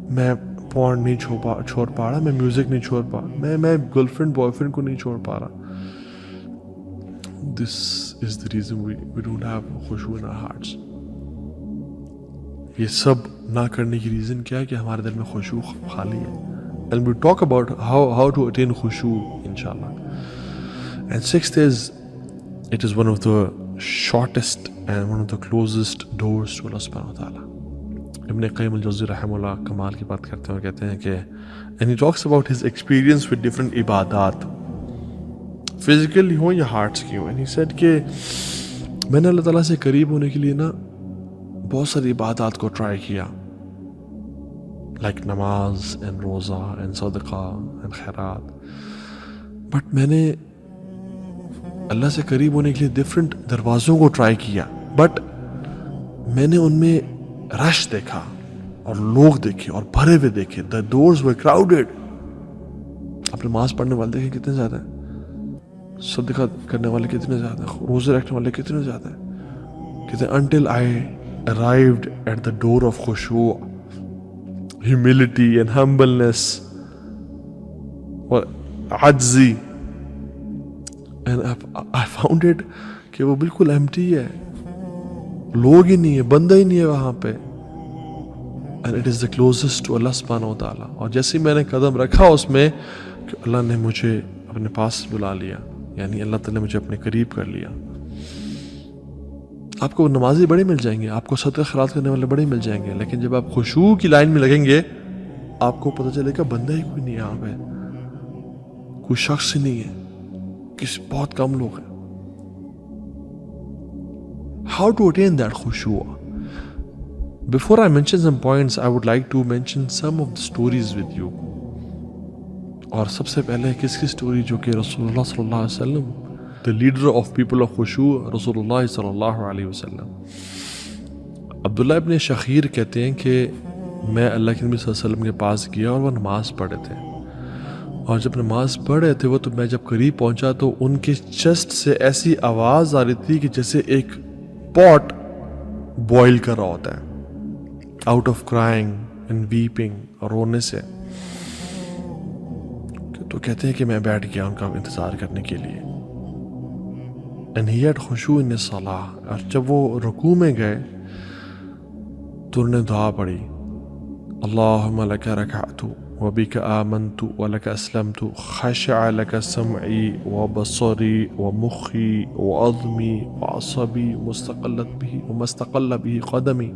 میں پورن نہیں چھوڑ پا رہا, میں میوزک نہیں چھوڑ پا رہا, میں گرل فرینڈ بوائے فرینڈ کو نہیں چھوڑ پا رہا. This is the reason we don't have khushu in our hearts. یہ سب نہ کرنے کی ریزن کیا ہے؟ کہ ہمارے دل میں خشوع خالی ہے. And we'll talk about how to attain khushu inshallah. And 6th is, it is one of the shortest and one of the closest doors to Allah subhanahu wa ta'ala. ابن قیم الجوزی رحمہ اللہ کمال کی بات کرتے ہیں اور کہتے ہیں کہ and he talks about his experience with different عبادات, فزیکلی ہوں یا ہارٹس کی ہوں. and he said کہ میں نے اللہ تعالیٰ سے قریب ہونے کے لیے نا بہت ساری عبادات کو ٹرائی کیا, لائک نماز اینڈ روزہ اینڈ صدقہ اینڈ خیرات, بٹ میں نے اللہ سے قریب ہونے کے لیے ڈفرینٹ دروازوں کو ٹرائی کیا, بٹ میں نے ان میں رش دیکھا اور لوگ دیکھے اور بھرے ہوئے دیکھے. the doors were crowded. آپ نماز پڑھنے والے دیکھیں کتنے زیادہ ہیں, صدقہ کرنے والے کتنے زیادہ ہیں, روزے رکھنے والے کتنے زیادہ ہیں. کہتے ہیں until I arrived at the door of khushu, humility and humbleness اور عجزی, and I found it کہ وہ بالکل empty ہے, لوگ ہی نہیں ہے, بندہ ہی نہیں ہے وہاں پہ. and it is the closest to Allah subhanahu wa ta'ala. اور جیسے میں نے قدم رکھا اس میں کہ اللہ نے مجھے اپنے پاس بلا لیا, یعنی اللہ تعالیٰ نے مجھے اپنے قریب کر لیا. آپ کو نمازی بڑے مل جائیں گے, آپ کو صدقہ خیرات کرنے والے بڑے مل جائیں گے, لیکن جب آپ خشوع کی لائن میں لگیں گے آپ کو پتہ چلے گا بندہ ہی کوئی نہیں ہے یہاں پہ, کوئی شخص ہی نہیں ہے. بہت کم لوگ ہیں. How to attain that khushu'? Before I mention some points, I would like to mention some of the stories with you. اور سب سے پہلے کس کی سٹوری جو کہ رسول اللہ صلی اللہ علیہ وسلم, the leader of people of khushu', رسول اللہ صلی اللہ علیہ وسلم. عبداللہ ابن شخیر کہتے ہیں کہ میں اللہ کے نبی صلی اللہ علیہ وسلم کے پاس گیا اور وہ نماز پڑھے تھے, اور جب نماز پڑھ رہے تھے وہ, تو میں جب قریب پہنچا تو ان کے چیسٹ سے ایسی آواز آ رہی تھی کہ جیسے ایک پاٹ بوائل کر رہا ہوتا ہے, out of crying and vaping, اور رونے سے. تو کہتے ہیں کہ میں بیٹھ گیا ان کا انتظار کرنے کے لیے. And he had khushu in his salah. اور جب وہ رکوع میں گئے تو انہوں نے دعا پڑھی, اللہم لک رکعت وبک آمنت ولک اسلمت خشع لک سمعی وبصری ومخی وعظمی وعصبی ومستقل به قدمی.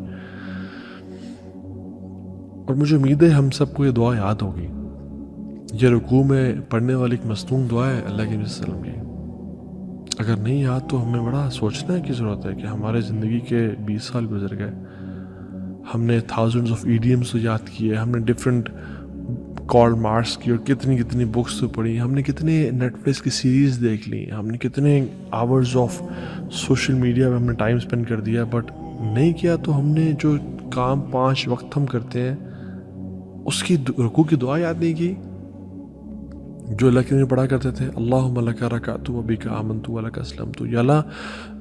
اور مجھے امید ہے ہم سب کو یہ دعا یاد ہوگی. یہ رکوع میں پڑھنے والی ایک مصنون دعا ہے اللہ کے نبی صلی اللہ علیہ وسلم کی. اگر نہیں یاد تو ہمیں بڑا سوچنے کی ضرورت ہے کہ ہمارے زندگی کے 20 سال گزر گئے, ہم نے تھاؤزنڈز آف ایڈیمس تو یاد کیے, ہم نے ڈفرینٹ کارل مارکس کی اور کتنی بکس تو پڑھی, ہم نے کتنے نیٹ فلکس کی سیریز دیکھ لی, ہم نے کتنے آورز آف سوشل میڈیا پہ ہم نے ٹائم اسپینڈ کر دیا, بٹ نہیں کیا تو ہم نے جو کام 5 وقت ہم کرتے ہیں اس کی رکوع کی دعا یاد نہیں کی جو اللہ کے نبی پڑھا کرتے تھے, اللہم لک رکعت وبک آمنت ولک اسلمت. یا اللہ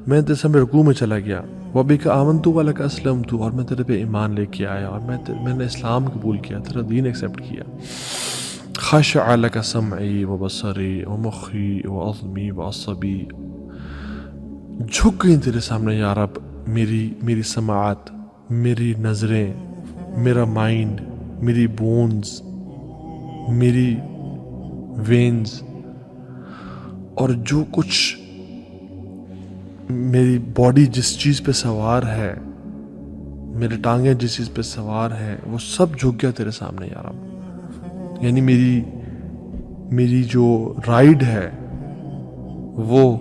میں تیرے سامنے رکوع میں چلا گیا, وبک آمنت ولک اسلمت, اور میں تیرے پہ ایمان لے کے آیا اور میں نے اسلام قبول کیا, تیرا دین ایکسیپٹ کیا. خشع لک سمعی وبصری ومخی وعظمی وعصبی, جھک گئی تیرے سامنے یا رب میری سماعت, میری نظریں, میرا مائنڈ, میری بونز, میری وینز, اور جو کچھ میری باڈی جس چیز پہ سوار ہے, میرے ٹانگیں جس چیز پہ سوار ہے, وہ سب جھک گیا تیرے سامنے یا رب. یعنی میری جو رائڈ ہے وہ,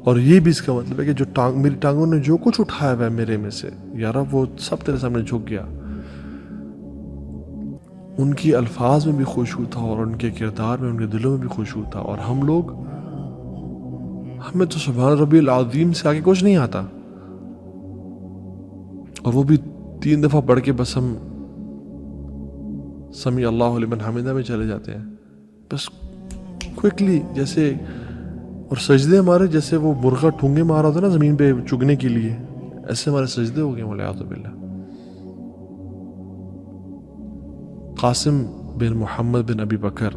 اور یہ بھی اس کا مطلب ہے کہ جو میری ٹانگوں نے جو کچھ اٹھایا ہوا ہے میرے میں سے یا رب, وہ سب تیرے سامنے جھک گیا. ان کی الفاظ میں بھی خشوع تھا اور ان کے کردار میں, ان کے دلوں میں بھی خشوع تھا. اور ہمیں تو سبحان ربی العظیم سے آگے کچھ نہیں آتا, اور وہ بھی 3 دفعہ پڑھ کے بس ہم سمیع اللہ لمن حمدہ میں چلے جاتے ہیں بس کوئکلی جیسے. اور سجدے ہمارے جیسے وہ مرغا ٹھونگے مارا ہوتا نا زمین پہ چگنے کے لیے, ایسے ہمارے سجدے ہو گئے والعیاذ باللہ. قاسم بن محمد بن ابی بکر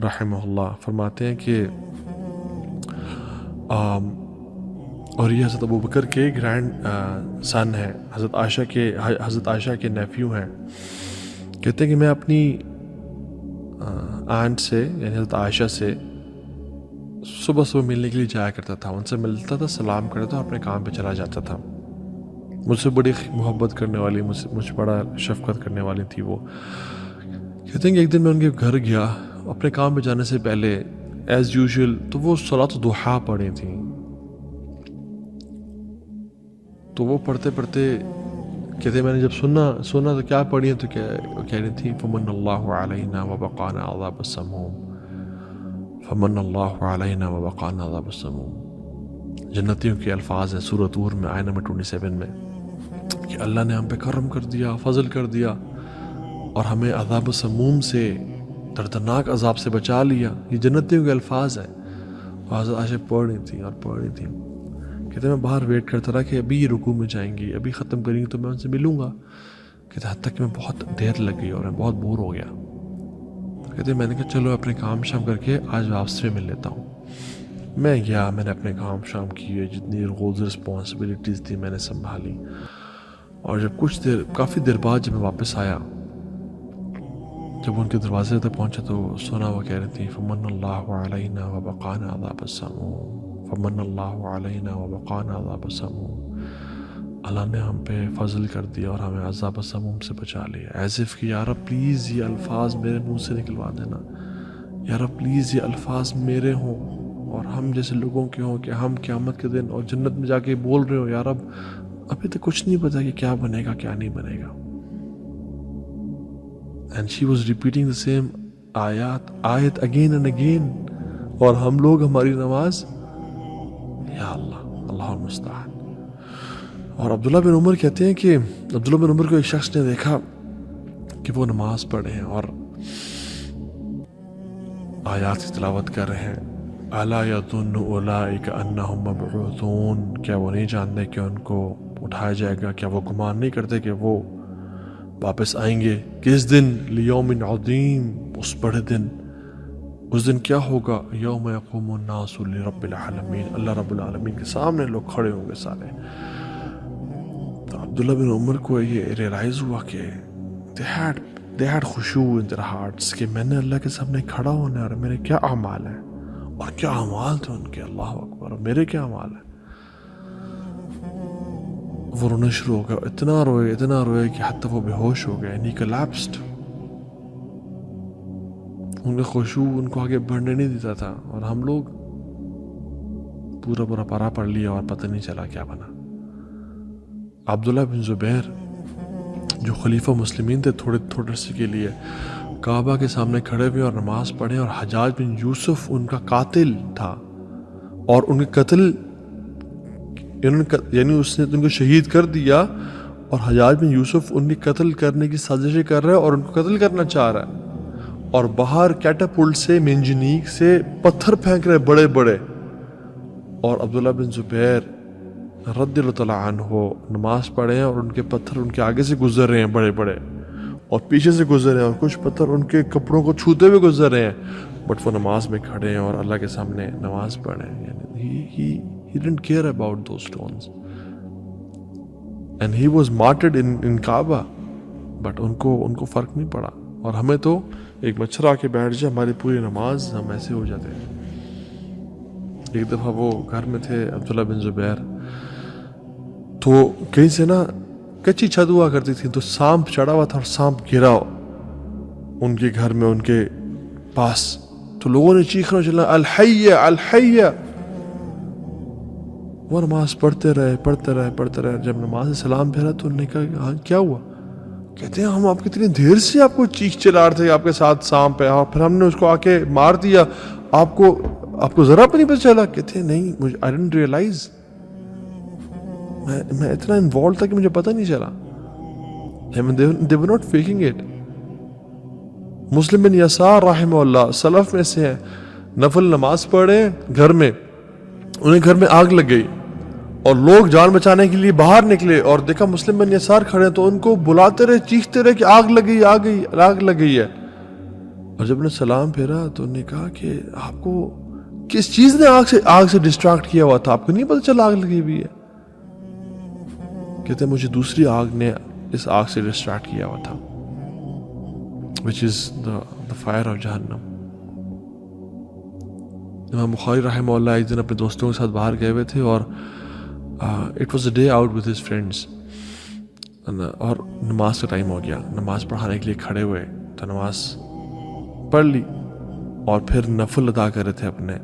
رحمہ اللہ فرماتے ہیں کہ اور یہ حضرت ابو بکر کے گرینڈ سن ہیں, حضرت عائشہ کے نیفیو ہیں. کہتے ہیں کہ میں اپنی آنٹ سے یعنی حضرت عائشہ سے صبح ملنے کے لیے جایا کرتا تھا, ان سے ملتا تھا, سلام کرتا تھا, اپنے کام پہ چلا جاتا تھا. مجھ سے بڑی محبت کرنے والی, مجھ بڑا شفقت کرنے والی تھی وہ. کہتے ہیں کہ ایک دن میں ان کے گھر گیا اپنے کام پہ جانے سے پہلے ایز یوزول, تو وہ صلاۃ الضحیٰ پڑھی تھیں. تو وہ پڑھتے کہتے میں نے جب سنا تو کیا پڑھی ہیں, تو کہہ رہی تھی فمن اللہ علینا وبقانا عذاب السموم, فمن اللہ علینا وبقانا عذاب السموم. جنتیوں کے الفاظ ہیں سورۃ طور میں آیت نمبر 27 میں کہ اللہ نے ہم پہ کرم کر دیا, فضل کر دیا, اور ہمیں عذاب السموم سے, دردناک عذاب سے بچا لیا. یہ جنتیوں کے الفاظ ہیں. اور حضرت عائشہ پڑھ رہی تھی. کہتے میں باہر ویٹ کرتا رہا کہ ابھی یہ رکوع میں جائیں گی, ابھی ختم کریں گی تو میں ان سے ملوں گا. کہتے حتیٰ کہ میں بہت دیر لگ گئی اور میں بہت بور ہو گیا. کہتے میں نے کہا چلو اپنے کام شام کر کے آج واپس میں مل لیتا ہوں. میں گیا, میں نے اپنے کام شام کیے, جتنی رولز رسپانسبلٹیز تھی میں نے سنبھالی. اور جب کافی دیر بعد جب میں واپس آیا, جب ان کے دروازے تک پہنچا تو سنا وہ کہہ رہی تھی فمن اللہ علینا وبقانا عذاب السموم, فمن اللہ علینا وبقانا عذاب السموم. اللہ نے ہم پہ فضل کر دیا اور ہمیں عذاب السموم سے بچا لیا. ایز اف کہ یا رب پلیز یہ الفاظ میرے منہ سے نکلوا دینا, یا رب پلیز یہ الفاظ میرے ہوں اور ہم جیسے لوگوں کے ہوں کہ ہم قیامت کے دن اور جنت میں جا کے بول رہے ہو یا رب ابھی تک کچھ نہیں پتا کہ کیا بنے گا کیا نہیں بنے گا. And she was repeating the same آیت again and again. اور ہم لوگ ہماری نماز یا اللہ المستعان. اور عبداللہ بن عمر کہتے ہیں کہ عبداللہ بن عمر کو ایک شخص نے دیکھا کہ وہ نماز پڑھے ہیں اور آیات کی تلاوت کر رہے ہیں. الا یظن اولئک انہم مبعوثون, کیا وہ نہیں جانتے کہ ان کو اٹھایا جائے گا؟ کیا وہ گمان نہیں کرتے کہ وہ واپس آئیں گے؟ کس دن؟ لیوم عظیم, اس بڑے دن. اس دن کیا ہوگا؟ یوم یقوم الناس لرب العالمین, اللہ رب العالمین کے سامنے لوگ کھڑے ہوں گے سارے. تو عبداللہ بن عمر کو یہ ریئلائز ہوا کہ they had خشوع in their hearts کہ میں نے اللہ کے سامنے کھڑا ہونا ہے اور میرے کیا اعمال ہیں اور کیا اعمال تھے ان کے, اللہ اکبر, اور میرے کیا اعمال ہیں. وہ رونا شروع ہو گیا, اتنا روئے کہ حتی وہ بے ہوش ہو گئے. he collapsed. ان کا خشوع ان کو آگے بڑھنے نہیں دیتا تھا اور ہم لوگ پورا پارا پڑھ لیا اور پتہ نہیں چلا کیا بنا. عبداللہ بن زبیر جو خلیفہ مسلمین تھے تھوڑے سے کے لیے, کعبہ کے سامنے کھڑے ہوئے اور نماز پڑھے, اور حجاج بن یوسف ان کا قاتل تھا اور ان کے قتل یعنی اس نے ان کو شہید کر دیا, اور حجاج بن یوسف ان کے قتل کرنے کی سازشیں کر رہا ہے اور ان کو قتل کرنا چاہ رہا ہے, اور باہر کیٹاپلٹ سے منجنیق سے پتھر پھینک رہے بڑے بڑے. اور عبداللہ بن زبیر رضی اللہ تعالیٰ عنہ نماز پڑھے ہیں اور ان کے پتھر ان کے آگے سے گزر رہے ہیں بڑے بڑے, اور پیچھے سے گزر رہے ہیں, اور کچھ پتھر ان کے کپڑوں کو چھوتے ہوئے گزر رہے ہیں, بٹ وہ نماز میں کھڑے ہیں اور اللہ کے سامنے نماز پڑھ رہے ہیں. یعنی he didn't care about those stones and he was martyred in Kaaba, but ان کو فرق نہیں پڑا. اور ہمیں تو ایک مچھر آ کے بیٹھ جائے ہماری پوری نماز ہم ایسے ہو جاتے ہیں. ایک دفعہ وہ گھر میں تھے عبداللہ بن زبیر, تو کہیں سے نا کچی چھت ہوا کرتی تھی, تو سانپ چڑھا ہوا تھا اور سانپ گرا ان کے گھر میں ان کے پاس. تو لوگوں نے چیخنا چلا الحیہ الحیہ. وہ نماز پڑھتے رہے. جب نماز سے سلام پھیرا تو انہوں نے کہا ہاں کیا ہوا؟ کہتے ہیں ہم آپ کتنی دیر سے آپ کو چیخ چلا رہے تھے آپ کے ساتھ سانپ ہے, اور پھر ہم نے اس کو آ کے مار دیا, آپ کو ذرا بھی نہیں پتہ چلا؟ کہتے ہیں نہیں, مجھے I didn't realize, میں اتنا انوالو تھا کہ مجھے پتہ نہیں چلا. They were not faking it. مسلم بن یسار رحمہ اللہ سلف میں سے ہیں, نفل نماز پڑھے گھر میں, انہیں گھر میں آگ لگ گئی اور لوگ جان بچانے کے لیے باہر نکلے اور دیکھا مسلم بن یسار کھڑے, تو ان کو بلاتے رہے, چیختے رہے کہ آگ لگ گئی ہے. اور جب نے سلام پھیرا تو انہوں نے کہا کہ آپ کو کس چیز نے آگ سے ڈسٹریکٹ کیا ہوا تھا, آپ کو نہیں پتہ چلا آگ لگی ہوئی ہے؟ کہتے ہیں مجھے دوسری آگ نے اس آگ سے ڈسٹریکٹ کیا ہوا تھا, which is the fire of جہنم. امام بخاری رحمہ اللہ ایک دن اپنے دوستوں کے ساتھ باہر گئے ہوئے تھے, اور it was a day out with his friends, اور نماز کا ٹائم ہو گیا. نماز پڑھانے کے لیے کھڑے ہوئے تو نماز پڑھ لی اور پھر نفل ادا کر رہے تھے اپنے.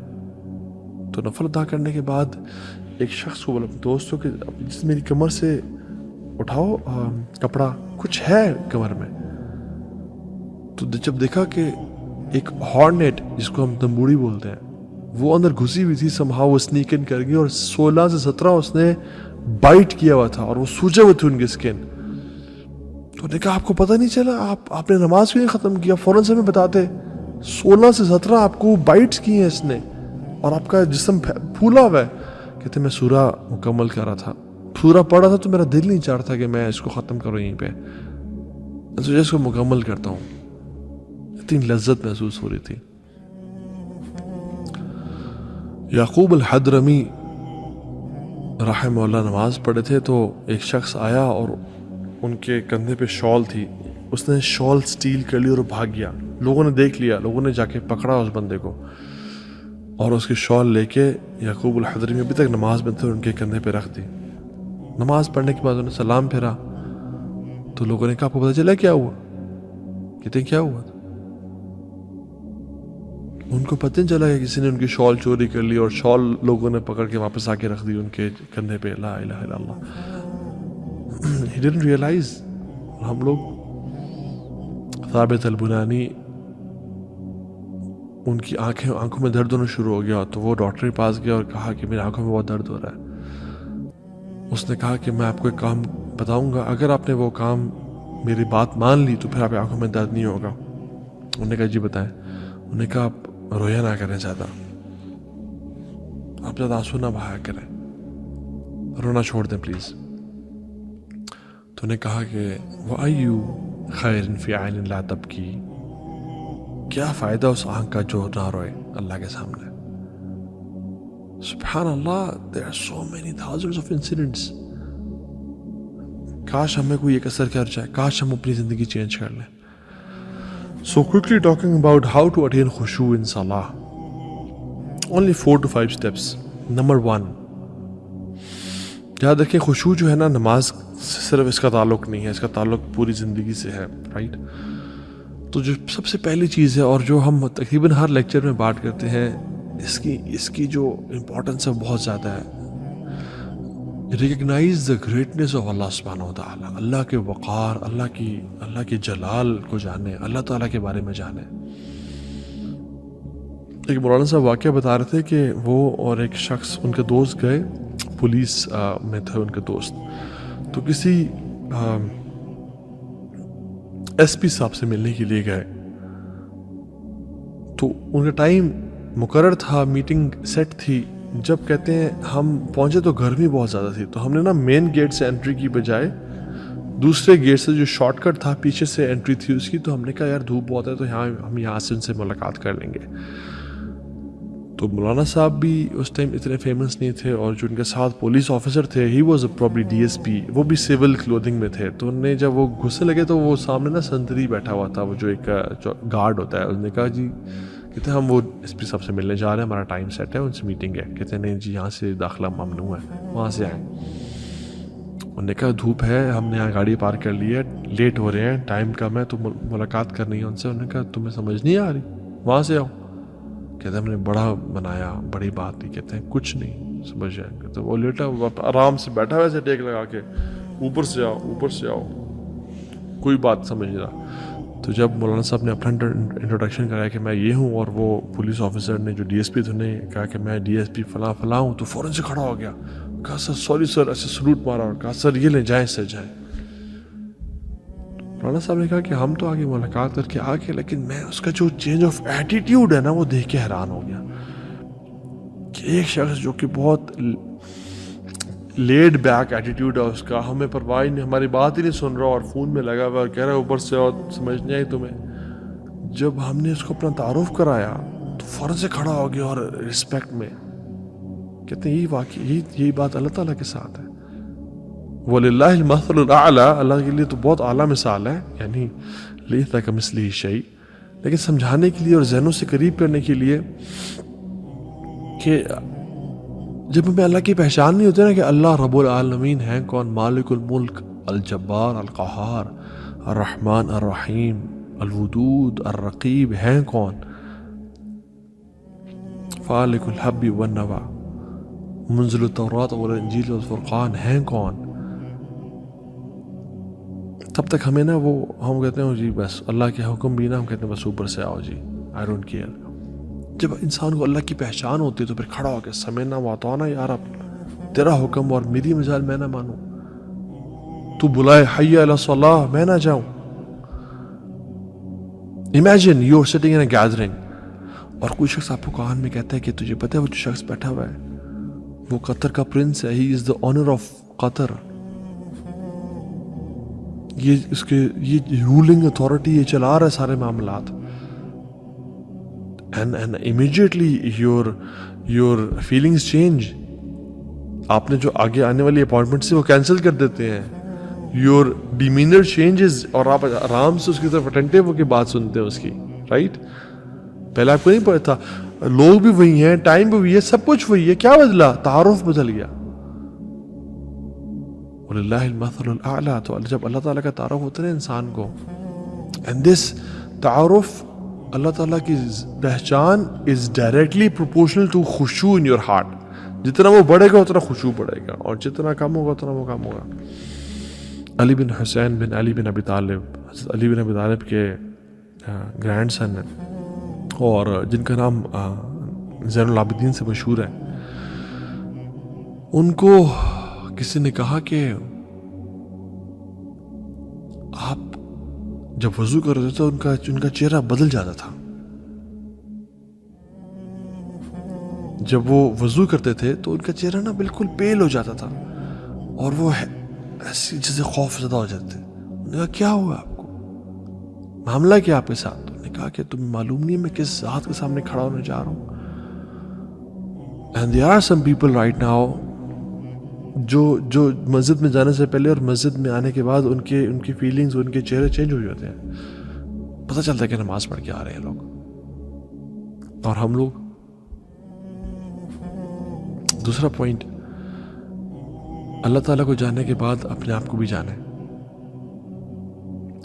تو نفل ادا کرنے کے بعد ایک شخص کو بولا دوستوں کہ جس میری کمر سے اٹھاؤ کپڑا, کچھ ہے کمر میں. تو جب دیکھا کہ ایک ہارنیٹ جس کو ہم تمبوڑی بولتے ہیں وہ اندر گھسی ہوئی تھی, سمہاؤ وہ سنیک ان کر گئی, اور 16 سے 17 اس نے بائٹ کیا ہوا تھا اور وہ سوجے ہوئے تھے ان کے اسکن. تو نے کہا آپ کو پتہ نہیں چلا, آپ نے نماز کیوں نہیں ختم کیا؟ فوراً سے ہمیں بتاتے. 16 سے 17 آپ کو بائٹس کی ہیں اس نے اور آپ کا جسم پھولا ہوا ہے. کہتے میں سورہ مکمل کر رہا تھا, سورہ پڑھ رہا تھا, تو میرا دل نہیں چاہ رہا تھا کہ میں اس کو ختم کروں یہیں پہ, سوچا اس کو مکمل کرتا ہوں. اتنی لذت محسوس ہو رہی تھی. یعقوب الحضرمی رحمہ اللہ نماز پڑھے تھے, تو ایک شخص آیا اور ان کے کندھے پہ شال تھی, اس نے شال سٹیل کر لی اور بھاگ گیا. لوگوں نے دیکھ لیا, لوگوں نے جا کے پکڑا اس بندے کو اور اس کی شال لے کے یعقوب الحضرمی ابھی تک نماز میں تھے ان کے کندھے پہ رکھ دی. نماز پڑھنے کے بعد انہوں نے سلام پھیرا تو لوگوں نے کہا آپ کو پتہ چلا کیا ہوا؟ کہتے ہیں کیا ہوا؟ ان کو پتہ نہیں چلا کہ کسی نے ان کی شال چوری کر لی اور شال لوگوں نے پکڑ کے واپس آ کے رکھ دی ان کے کندھے پہ. لا الہ الا اللہ. He didn't realize. ہم لوگ ثابت البنانی ان کی آنکھوں میں درد ہونا شروع ہو گیا تو وہ ڈاکٹر کے پاس گیا اور کہا کہ میری آنکھوں میں بہت درد ہو رہا ہے. اس نے کہا کہ میں آپ کو ایک کام بتاؤں گا, اگر آپ نے وہ کام میری بات مان لی تو پھر آپ کی آنکھوں میں درد نہیں ہوگا. انہوں نے کہا جی بتائیں. انہوں نے کہا آپ رویا نہ کریں زیادہ, آپ زیادہ آنسو نہ بہایا کریں, رونا چھوڑ دیں پلیز. تو انہوں نے کہا کہ وَأَيُّ خَيْرٍ فِي عَيْنٍ لَا تَبْكِي, کیا فائدہ اس آنکھ کا جو نہ روئے اللہ کے سامنے. سبحان اللہ, there are so many thousands of incidents. کاش ہمیں کوئی ایک اثر کر جائے, کاش ہم اپنی زندگی چینج کر لیں. So quickly talking about how to attain khushu in salah. Only 4 to 5 steps. Number 1, یاد رکھیں خشوع جو ہے نا نماز صرف اس کا تعلق نہیں ہے, اس کا تعلق پوری زندگی سے ہے, رائٹ. تو جو سب سے پہلی چیز ہے اور جو ہم تقریباً ہر لیکچر میں بات کرتے ہیں, اس کی جو امپورٹنس ہے بہت زیادہ ہے. ریکگنائز دا گریٹنس آف اللہ سبحانہ وتعالی. اللہ کے وقار, اللہ کے جلال کو جانیں, اللہ تعالیٰ کے بارے میں جانیں. ایک مولانا صاحب واقعہ بتا رہے تھے کہ وہ اور ایک شخص, ان کے دوست گئے, پولیس میں تھے ان کے دوست, تو کسی ایس پی صاحب سے ملنے کے لیے گئے. تو ان کا ٹائم مقرر تھا, میٹنگ سیٹ تھی. جب کہتے ہیں ہم پہنچے تو گرمی بہت زیادہ تھی, تو ہم نے نا مین گیٹ سے انٹری کی بجائے دوسرے گیٹ سے جو شارٹ کٹ تھا پیچھے سے انٹری تھی اس کی, تو ہم نے کہا یار دھوپ بہت ہے تو ہم یہاں سے ان سے ملاقات کر لیں گے. تو مولانا صاحب بھی اس ٹائم اتنے فیمس نہیں تھے, اور جو ان کے ساتھ پولیس آفیسر تھے ہی واز پرابلی DSP, وہ بھی سول کلودنگ میں تھے. تو انہوں نے جب وہ گھسنے لگے تو وہ سامنے نا سنتری بیٹھا ہوا تھا, وہ جو ایک گارڈ ہوتا ہے. انہوں نے کہا جی, کہتے ہیں ہم وہ ایس پی صاحب سے ملنے جا رہے ہیں, ہمارا ٹائم سیٹ ہے, ان سے میٹنگ ہے. کہتے ہیں نہیں جی یہاں سے داخلہ ممنوع ہے, وہاں سے آئیں. انہوں نے کہا دھوپ ہے, ہم نے یہاں گاڑی پارک کر لی ہے, لیٹ ہو رہے ہیں, ٹائم کم ہے, تو ملاقات کرنی ہے ان سے. انہوں نے کہا تمہیں سمجھ نہیں آ رہی, وہاں سے آؤ. کہتے ہیں ہم نے بڑا بنایا, بڑی بات تھی. کہتے ہیں کچھ نہیں سمجھ جائیں گے. تو وہ لیٹا آرام سے بیٹھا ویسے ٹیک لگا کے, اوپر سے آؤ, کوئی بات سمجھ نہیں رہا. تو جب مولانا صاحب نے اپنا انٹروڈکشن کرایا کہ میں یہ ہوں, اور وہ پولیس آفیسر نے جو DSP تھے نے کہا کہ میں DSP فلاں ہوں, تو فوراً سے کھڑا ہو گیا. کہا سر سوری سر, ایسے سلوٹ مارا اور کہا سر یہ لیں جائیں سر جائیں. مولانا صاحب نے کہا کہ ہم تو آگے ملاقات کر کے آ گئے, لیکن میں اس کا جو چینج آف ایٹیٹیوڈ ہے نا وہ دیکھ کے حیران ہو گیا کہ ایک شخص جو کہ بہت لیڈ بیک ایٹیٹیوڈ ہے اس کا, ہمیں پرواہ نہیں, ہماری بات ہی نہیں سن رہا اور فون میں لگا ہوا اور کہہ رہا ہے اوپر سے, اور سمجھ نہیں آئی تمہیں. جب ہم نے اس کو اپنا تعارف کرایا تو فوراً سے کھڑا ہو گیا اور رسپیکٹ میں. کہتے ہیں یہی بات اللہ تعالیٰ کے ساتھ ہے. وَلِلَّهِ الْمَثَلُ الْأَعْلَى, اللہ کے لیے تو بہت اعلیٰ مثال ہے, یعنی لَيْسَ كَمِثْلِهِ شَيْءٌ. لیکن سمجھانے کے لیے اور ذہنوں سے قریب کرنے کے لیے کہ جب ہمیں اللہ کی پہچان نہیں ہوتی نا کہ اللہ رب العالمین ہیں کون, مالک الملک, الجبار, القہار, الرحمن, الرحیم, الودود, الرقیب ہیں کون, فالق الحب والنوى, منزل التوراۃ والانجیل والفرقان ہیں کون. تب تک ہمیں نا وہ ہم کہتے ہیں جی بس اللہ کے حکم بھی نا, ہم کہتے ہیں بس اوپر سے آؤ جی, آئی ڈونٹ کیئر. جب انسان کو اللہ کی پہچان ہوتی ہے تو پھر کھڑا ہو کے سمعنا واطعنا یا رب, تیرا حکم اور میری مجال میں نہ مانوں, تو بلائے حی علی الصلاح میں نہ جاؤں. Imagine you are sitting in a gathering اور کوئی شخص آپ کو کان میں کہتا ہے کہ تجھے پتہ ہے وہ جو شخص بیٹھا ہوا ہے وہ قطر کا پرنس ہے, ہی از دا آنر آف قطر, یہ رولنگ اتھارٹی, یہ چلا رہا ہے سارے معاملات. And immediately your feelings change. آپ نے جو آگے آنے والی اپوائنٹمنٹ سے وہ کینسل کر دیتے ہیں. Your demeanor changes اور آپ آرام سے اس کی طرف اٹینٹیو ہو کے بات سنتے ہیں اس کی, رائٹ. پہلے آپ کو نہیں پتا تھا, لوگ بھی وہی ہیں, ٹائم بھی وہی ہے, سب کچھ وہی ہے, کیا بدلا, تعارف بدل گیا. وَلِلَّهِ الْمَثَلُ الْأَعْلَى. تو جب اللہ تعالیٰ کا تعارف ہوتا ہے انسان کو, and this تعارف اللہ تعالیٰ کی پہچان از ڈائریکٹلی پروپورشنل ٹو خشوع ان یور ہارٹ. جتنا وہ بڑھے گا اتنا خشوع بڑھے گا, اور جتنا کم ہوگا اتنا وہ کم ہوگا. علی بن حسین بن علی بن ابی طالب, حضرت علی بن ابی طالب کے گرینڈ سن ہیں, اور جن کا نام زین العابدین سے مشہور ہے. ان کو کسی نے کہا کہ آپ جب وضو کر رہے تھے تو ان کا چہرہ بدل جاتا تھا. جب وہ وضو کرتے تھے تو ان کا چہرہ نا بالکل پیل ہو جاتا تھا, اور وہ ایسی جیسے خوف زدہ ہو جاتے. انہوں نے کہا کیا ہوا آپ کو, معاملہ کیا آپ کے ساتھ؟ انہوں نے کہا کہ تمہیں معلوم نہیں میں کس ذات کے سامنے کھڑا ہونے جا رہا ہوں. And there are some people right now جو مسجد میں جانے سے پہلے اور مسجد میں آنے کے بعد ان کی فیلنگز, ان کے چہرے چینج ہو جاتے ہیں. پتہ چلتا ہے کہ نماز پڑھ کے آ رہے ہیں لوگ, اور ہم لوگ. دوسرا پوائنٹ, اللہ تعالیٰ کو جاننے کے بعد اپنے آپ کو بھی جانیں.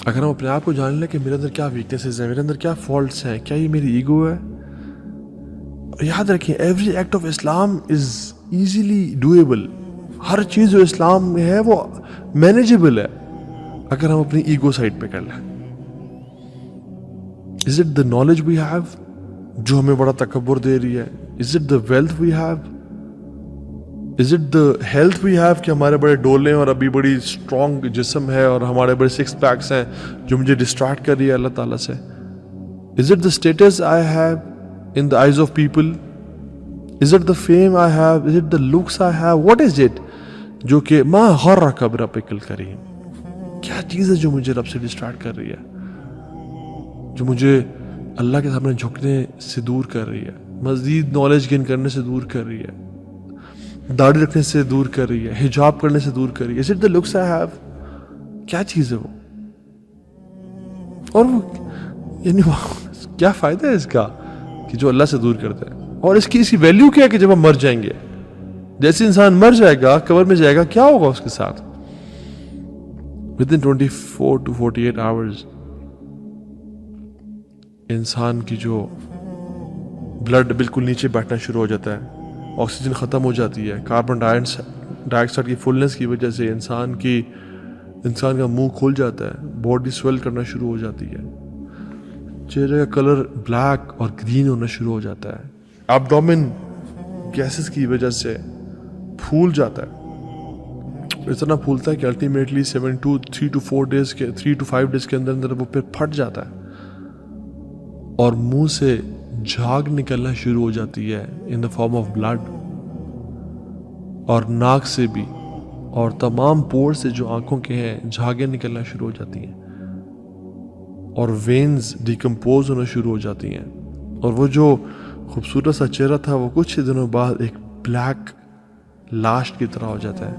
اگر ہم اپنے آپ کو جان لیں کہ میرے اندر کیا ویکنیسز ہیں, میرے اندر کیا فالٹس ہیں, کیا یہ میری ایگو ہے. یاد رکھیں ایوری ایکٹ آف اسلام از ایزیلی ڈویبل. ہر چیز جو اسلام میں ہے وہ مینیجیبل ہے اگر ہم اپنی ایگو سائڈ پہ کر لیں. Is it the knowledge we have جو ہمیں بڑا تکبر دے رہی ہے؟ Is it the wealth we have? Is it the health we have کہ ہمارے بڑے ڈولے اور ابھی بڑی اسٹرانگ جسم ہے اور ہمارے بڑے سکس پیکس ہیں جو مجھے ڈسٹریکٹ کر رہی ہے اللہ تعالیٰ سے؟ Is it the status I have in the eyes of people? Is it the fame I have? Is it the looks I have? What is it جو کہ ما غرک بربک الکریم, کیا چیز ہے جو مجھے رب سے ڈسٹریکٹ کر رہی ہے, جو مجھے اللہ کے سامنے جھکنے سے دور کر رہی ہے, مزید نالج گین کرنے سے دور کر رہی ہے, داڑھی رکھنے سے دور کر رہی ہے, حجاب کرنے سے دور کر رہی ہے؟ Is it the looks I have? کیا چیز ہے وہ؟ اور وہ یعنی کیا فائدہ ہے اس کا کہ جو اللہ سے دور کرتا ہے؟ اور اس کی ویلیو کیا ہے کہ جب ہم مر جائیں گے, جیسے انسان مر جائے گا قبر میں جائے گا, کیا ہوگا اس کے ساتھ؟ within 24 to 48 hours انسان کی جو بلڈ بالکل نیچے بیٹھنا شروع ہو جاتا ہے, آکسیجن ختم ہو جاتی ہے, کاربن ڈائی آکسائڈ کی فلنس کی وجہ سے انسان کا منہ کھل جاتا ہے, باڈی سویل کرنا شروع ہو جاتی ہے, چہرے کا کلر بلیک اور گرین ہونا شروع ہو جاتا ہے, ایبڈومن گیسز کی وجہ سے پھول جاتا ہے, اتنا پھولتا ہے کہ الٹیمیٹلی 3 to 5 days کے اندر وہ پھر پھٹ جاتا ہے, اور منہ سے جھاگ نکلنا شروع ہو جاتی ہے ان دا فارم آف بلڈ, اور ناک سے بھی, اور تمام پور سے جو آنکھوں کے ہیں جھاگیں نکلنا شروع ہو جاتی ہیں, اور وینز ڈیکمپوز ہونا شروع ہو جاتی ہیں, اور وہ جو خوبصورت سا چہرہ تھا وہ کچھ دنوں بعد ایک بلیک لاش کی طرح ہو جاتا ہے.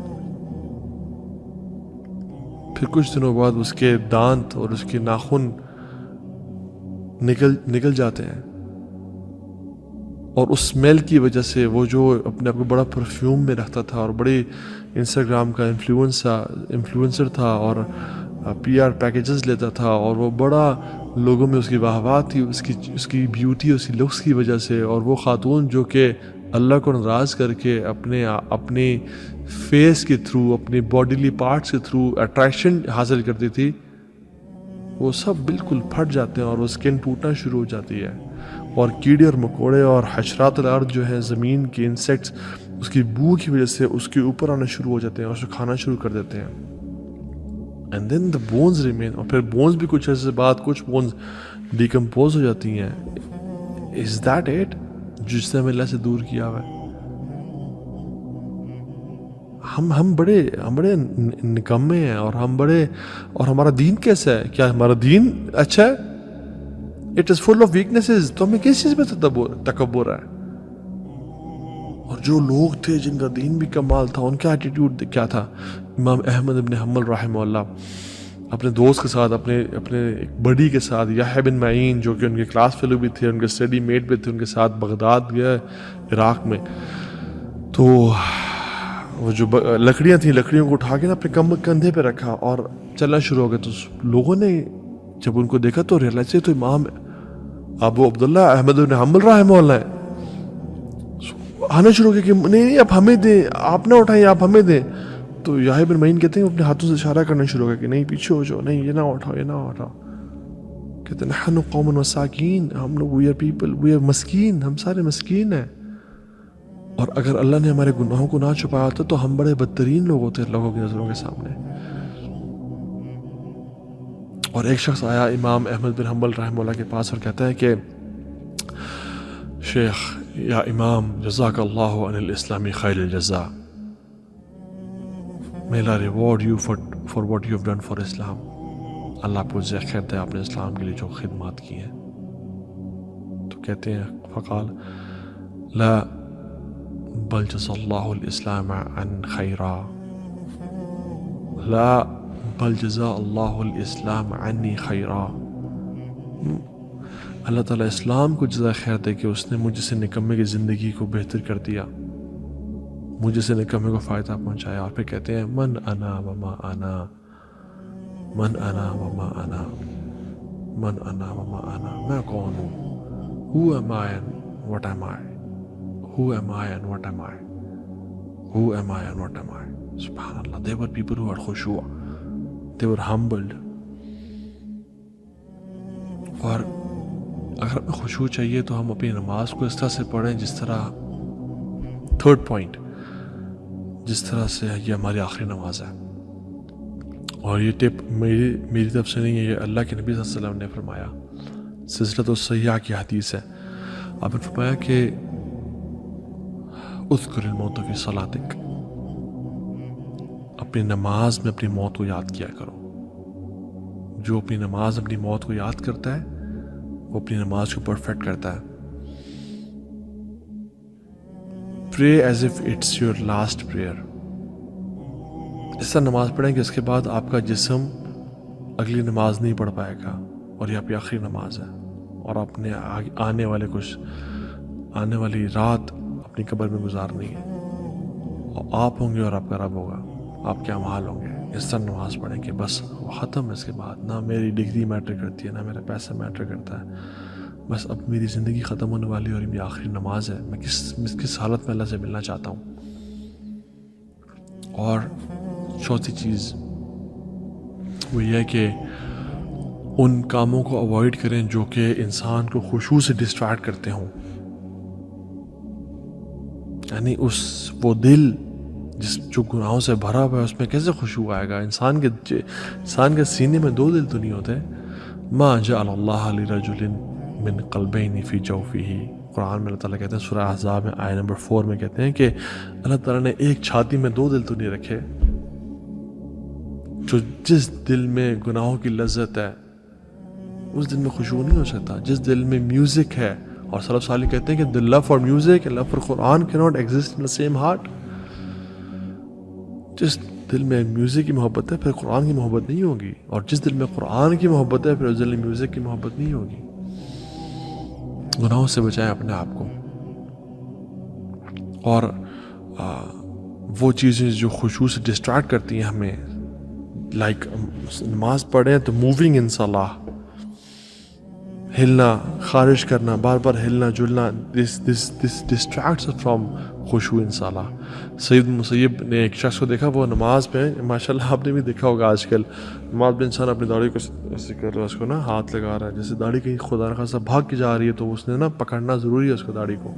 پھر کچھ دنوں بعد اس کے دانت اور اس کے ناخن نکل جاتے ہیں, اور اس سمیل کی وجہ سے وہ جو اپنے آپ کو بڑا پرفیوم میں رکھتا تھا اور بڑے انسٹاگرام کا انفلوئنسر تھا اور PR پیکیجز لیتا تھا, اور وہ بڑا لوگوں میں اس کی واہ تھی اس کی بیوٹی, اس کی لکس کی وجہ سے, اور وہ خاتون جو کہ اللہ کو ناراض کر کے اپنے فیس کے تھرو, اپنے باڈیلی پارٹس کے تھرو اٹریکشن حاصل کرتی تھی, وہ سب بالکل پھٹ جاتے ہیں اور وہ اسکن ٹوٹنا شروع ہو جاتی ہے, اور کیڑے اور مکوڑے اور حشرات الارض جو ہیں زمین کے انسیکٹس اس کی بو کی وجہ سے اس کے اوپر آنا شروع ہو جاتے ہیں اور اسے کھانا شروع کر دیتے ہیں. And then the bones remain, اور پھر بونز بھی کچھ عرصے بعد کچھ بونز ڈیکمپوز ہو جاتی ہیں. از دیٹ اٹ جس نے ہمیں اللہ سے دور کیا ہوا ہے؟ ہم بڑے نکمے ہیں, اور ہمارا دین کیسا ہے؟ کیا ہمارا دین اچھا ہے؟ It is full of weaknesses. تو ہمیں کس چیز پہ تکبر ہے؟ اور جو لوگ تھے جن کا دین بھی کمال تھا, ان کا ایٹیٹیوڈ کیا تھا؟ امام احمد ابن حنبل رحمہ اللہ اپنے دوست کے ساتھ, اپنے ایک بڑی کے ساتھ, یحییٰ بن معین جو کہ ان کے کلاس فیلو بھی تھے, ان کے اسٹڈی میٹ بھی تھے, ان کے ساتھ بغداد گیا عراق میں. تو وہ جو لکڑیاں تھیں, لکڑیوں کو اٹھا کے نا اپنے کندھے پہ رکھا اور چلنا شروع ہو گیا. تو لوگوں نے جب ان کو دیکھا تو ریئلائز تو امام ابو عبداللہ احمد بن حنبل رحمہ اللہ ہے، آنا شروع کیا کہ نہیں آپ ہمیں دیں، آپ نہ اٹھائیں، آپ ہمیں دیں. تو یحییٰ بن معین کہتے ہیں اپنے ہاتھوں سے اشارہ کرنا شروع کیا کہ نہیں پیچھے ہو جاؤ، نہیں یہ نہ اٹھاؤ، یہ نہ اٹھاؤ. کہتے ہیں نحن قوم مساکین، ہم لوگ we are people, we are مسکین، ہم سارے مسکین ہیں. اور اگر اللہ نے ہمارے گناہوں کو نہ چھپایا ہوتا تو ہم بڑے بدترین لوگ ہوتے ہیں لوگوں کی نظروں کے سامنے. اور ایک شخص آیا امام احمد بن حنبل رحمہ اللہ کے پاس اور کہتا ہے کہ شیخ یا امام جزاک اللہ عن الاسلام خیر الجزا، may Allah reward you for what you have done for Islam. اللہ آپ کو جزائے خیر دے آپ نے اسلام کے لیے جو خدمات کی ہیں. تو کہتے ہیں فقال لا بل جزا اللہ الاسلام عن خیرا، لا بل جزا اللہ الاسلام عنی خیرا. اللہ تعالیٰ اسلام کو جزائے خیر دے کہ اس نے مجھ سے نکمے کی زندگی کو بہتر کر دیا، مجھ سے نکمے کو فائدہ پہنچایا. اور پھر کہتے ہیں من انا وما انا، من انا وما انا، من انا وما انا، میں کون ہوں؟ who am I and what am I؟ who am I and what am I؟ who am I and what am I؟ سبحان اللہ. they were people who had خشوع، they were humbled. اور اگر ہمیں خشوع چاہیے تو ہم اپنی نماز کو اس طرح سے پڑھیں جس طرح، تھرڈ پوائنٹ، جس طرح سے یہ ہماری آخری نماز ہے. اور یہ ٹپ میری طرف سے نہیں ہے، یہ اللہ کے نبی صلی اللہ علیہ وسلم نے فرمایا، سلسلۃ الصحیحہ کی حدیث ہے. آپ نے فرمایا کہ اذکر الموت فی صلاتک، اپنی نماز میں اپنی موت کو یاد کیا کرو. جو اپنی نماز اپنی موت کو یاد کرتا ہے وہ اپنی نماز کو پرفیکٹ کرتا ہے. Pray as if it's your last prayer. اس طرح نماز پڑھیں کہ اس کے بعد آپ کا جسم اگلی نماز نہیں پڑھ پائے گا اور یہ آپ کی آخری نماز ہے، اور آپ نے آنے والی رات اپنی قبر میں گزارنی ہے، اور آپ ہوں گے اور آپ کا رب ہوگا، آپ کے اعمال ہوں گے. اس طرح نماز پڑھیں کہ بس وہ ختم ہے، اس کے بعد نہ میری ڈگری میٹر کرتی ہے، نہ میرا پیسہ میٹر کرتا ہے، بس اب میری زندگی ختم ہونے والی ہے اور میری آخری نماز ہے، میں کس حالت میں اللہ سے ملنا چاہتا ہوں. اور چوتھی چیز وہ یہ ہے کہ ان کاموں کو اوائڈ کریں جو کہ انسان کو خشوع سے ڈسٹریکٹ کرتے ہوں. یعنی وہ دل جو گناہوں سے بھرا ہوا ہے اس میں کیسے خشوع آئے گا؟ انسان کے سینے میں دو دل تو نہیں ہوتے. ما جعل اللہ لرجل من قلبین فی جوفہ، قرآن میں اللہ تعالیٰ کہتے ہیں سورہ احزاب میں آیت نمبر 4 میں کہتے ہیں کہ اللہ تعالیٰ نے ایک چھاتی میں دو دل تو نہیں رکھے. جس دل میں گناہوں کی لذت ہے اس دل میں خشوع نہیں ہو سکتا. جس دل میں میوزک ہے، اور سلف صالح کہتے ہیں کہ the love for music and love for Quran cannot exist in the same heart. جس دل میں میوزک کی محبت ہے پھر قرآن کی محبت نہیں ہوگی، اور جس دل میں قرآن کی محبت ہے پھر اس دل میں میوزک کی محبت نہیں ہوگی. گناہوں سے بچائیں اپنے آپ کو. اور وہ چیزیں جو خشوع سے ڈسٹریکٹ کرتی ہیں ہمیں، لائک نماز پڑھیں تو موونگ ان صلاح، ہلنا، خارش کرنا، بار بار ہلنا جلنا، دس ڈسٹریکٹس فرام خشوع ان صلاح. سید مسیب نے ایک شخص کو دیکھا، وہ نماز پہ ماشاءاللہ آپ نے بھی دیکھا ہوگا آج کل نماز میں انسان اپنی داڑھی کو ایسے کر رہا ہے، اس کو نا ہاتھ لگا رہا ہے، جیسے داڑھی کہیں خدا نخواستہ بھاگ کے جا رہی ہے تو اس نے نا پکڑنا ضروری ہے اس کو داڑھی کو.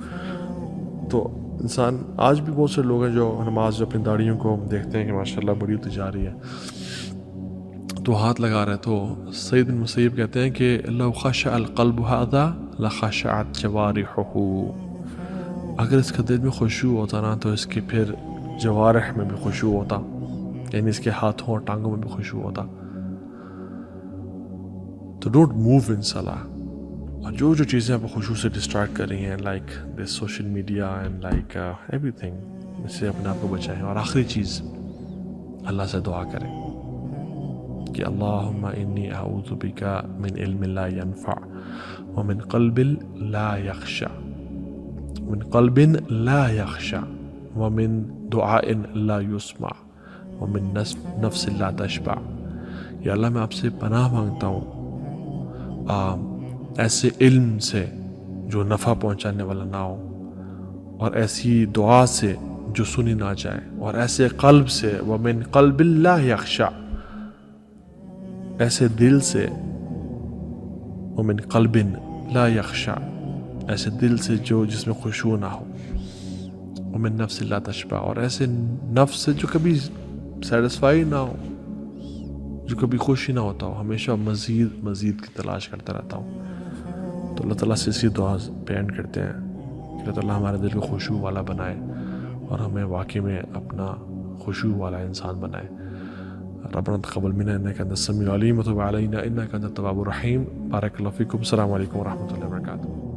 تو انسان آج بھی بہت سے لوگ ہیں جو نماز جو اپنی داڑھیوں کو دیکھتے ہیں کہ ماشاءاللہ بڑی ہوتی جا رہی ہے تو ہاتھ لگا رہے. تو سید بن مسیب کہتے ہیں کہ لو خشع القلب هذا لخشعت جوارحه، اگر اس کا دل میں خشوع ہوتا نا تو اس کے پھر جوارح میں بھی خشوع ہوتا، یعنی اس کے ہاتھوں اور ٹانگوں میں بھی خشوع ہوتا. تو ڈونٹ موو ان صلاح. اور جو چیزیں آپ کو خشوع سے ڈسٹریکٹ کر رہی ہیں، like this social media and like everything, اس سے اپنے آپ کو بچائیں. اور آخری چیز، اللہ سے دعا کریں کہ اللہم انی اعوذ بک من علم لا ينفع ومن قلب لا یخشع، من قلب لا یخشع ومن دعاء لا يسمع ومن نفس لا تشبع. یا اللہ میں آپ سے پناہ مانگتا ہوں ایسے علم سے جو نفع پہنچانے والا نہ ہو، اور ایسی دعا سے جو سنی نہ جائے، اور ایسے قلب سے وَمِن قَلْبٍ لَا يَخْشَعْ، ایسے دل سے وَمِن قَلْبٍ لَا يَخْشَعْ، ایسے دل سے جو جس میں خشوع نہ ہو، وَمِن نَفْسٍ لَا تَشْبَعْ، اور ایسے نفس سے جو کبھی سیٹسفائی نہ ہو، جو کبھی خوشی نہ ہوتا ہو، ہمیشہ مزید مزید کی تلاش کرتا رہتا ہوں۔ تو اللہ تعالیٰ سے اسی دعا پہ اینڈ کرتے ہیں کہ اللہ تعالیٰ ہمارے دل کو خشوع والا بنائے اور ہمیں واقعی میں اپنا خشوع والا انسان بنائے۔ ربنا تقبل منا انك انت السميع العليم وتب علينا انك انت التواب الرحيم۔ بارك الله فيكم، السلام عليكم ورحمة الله وبركاته۔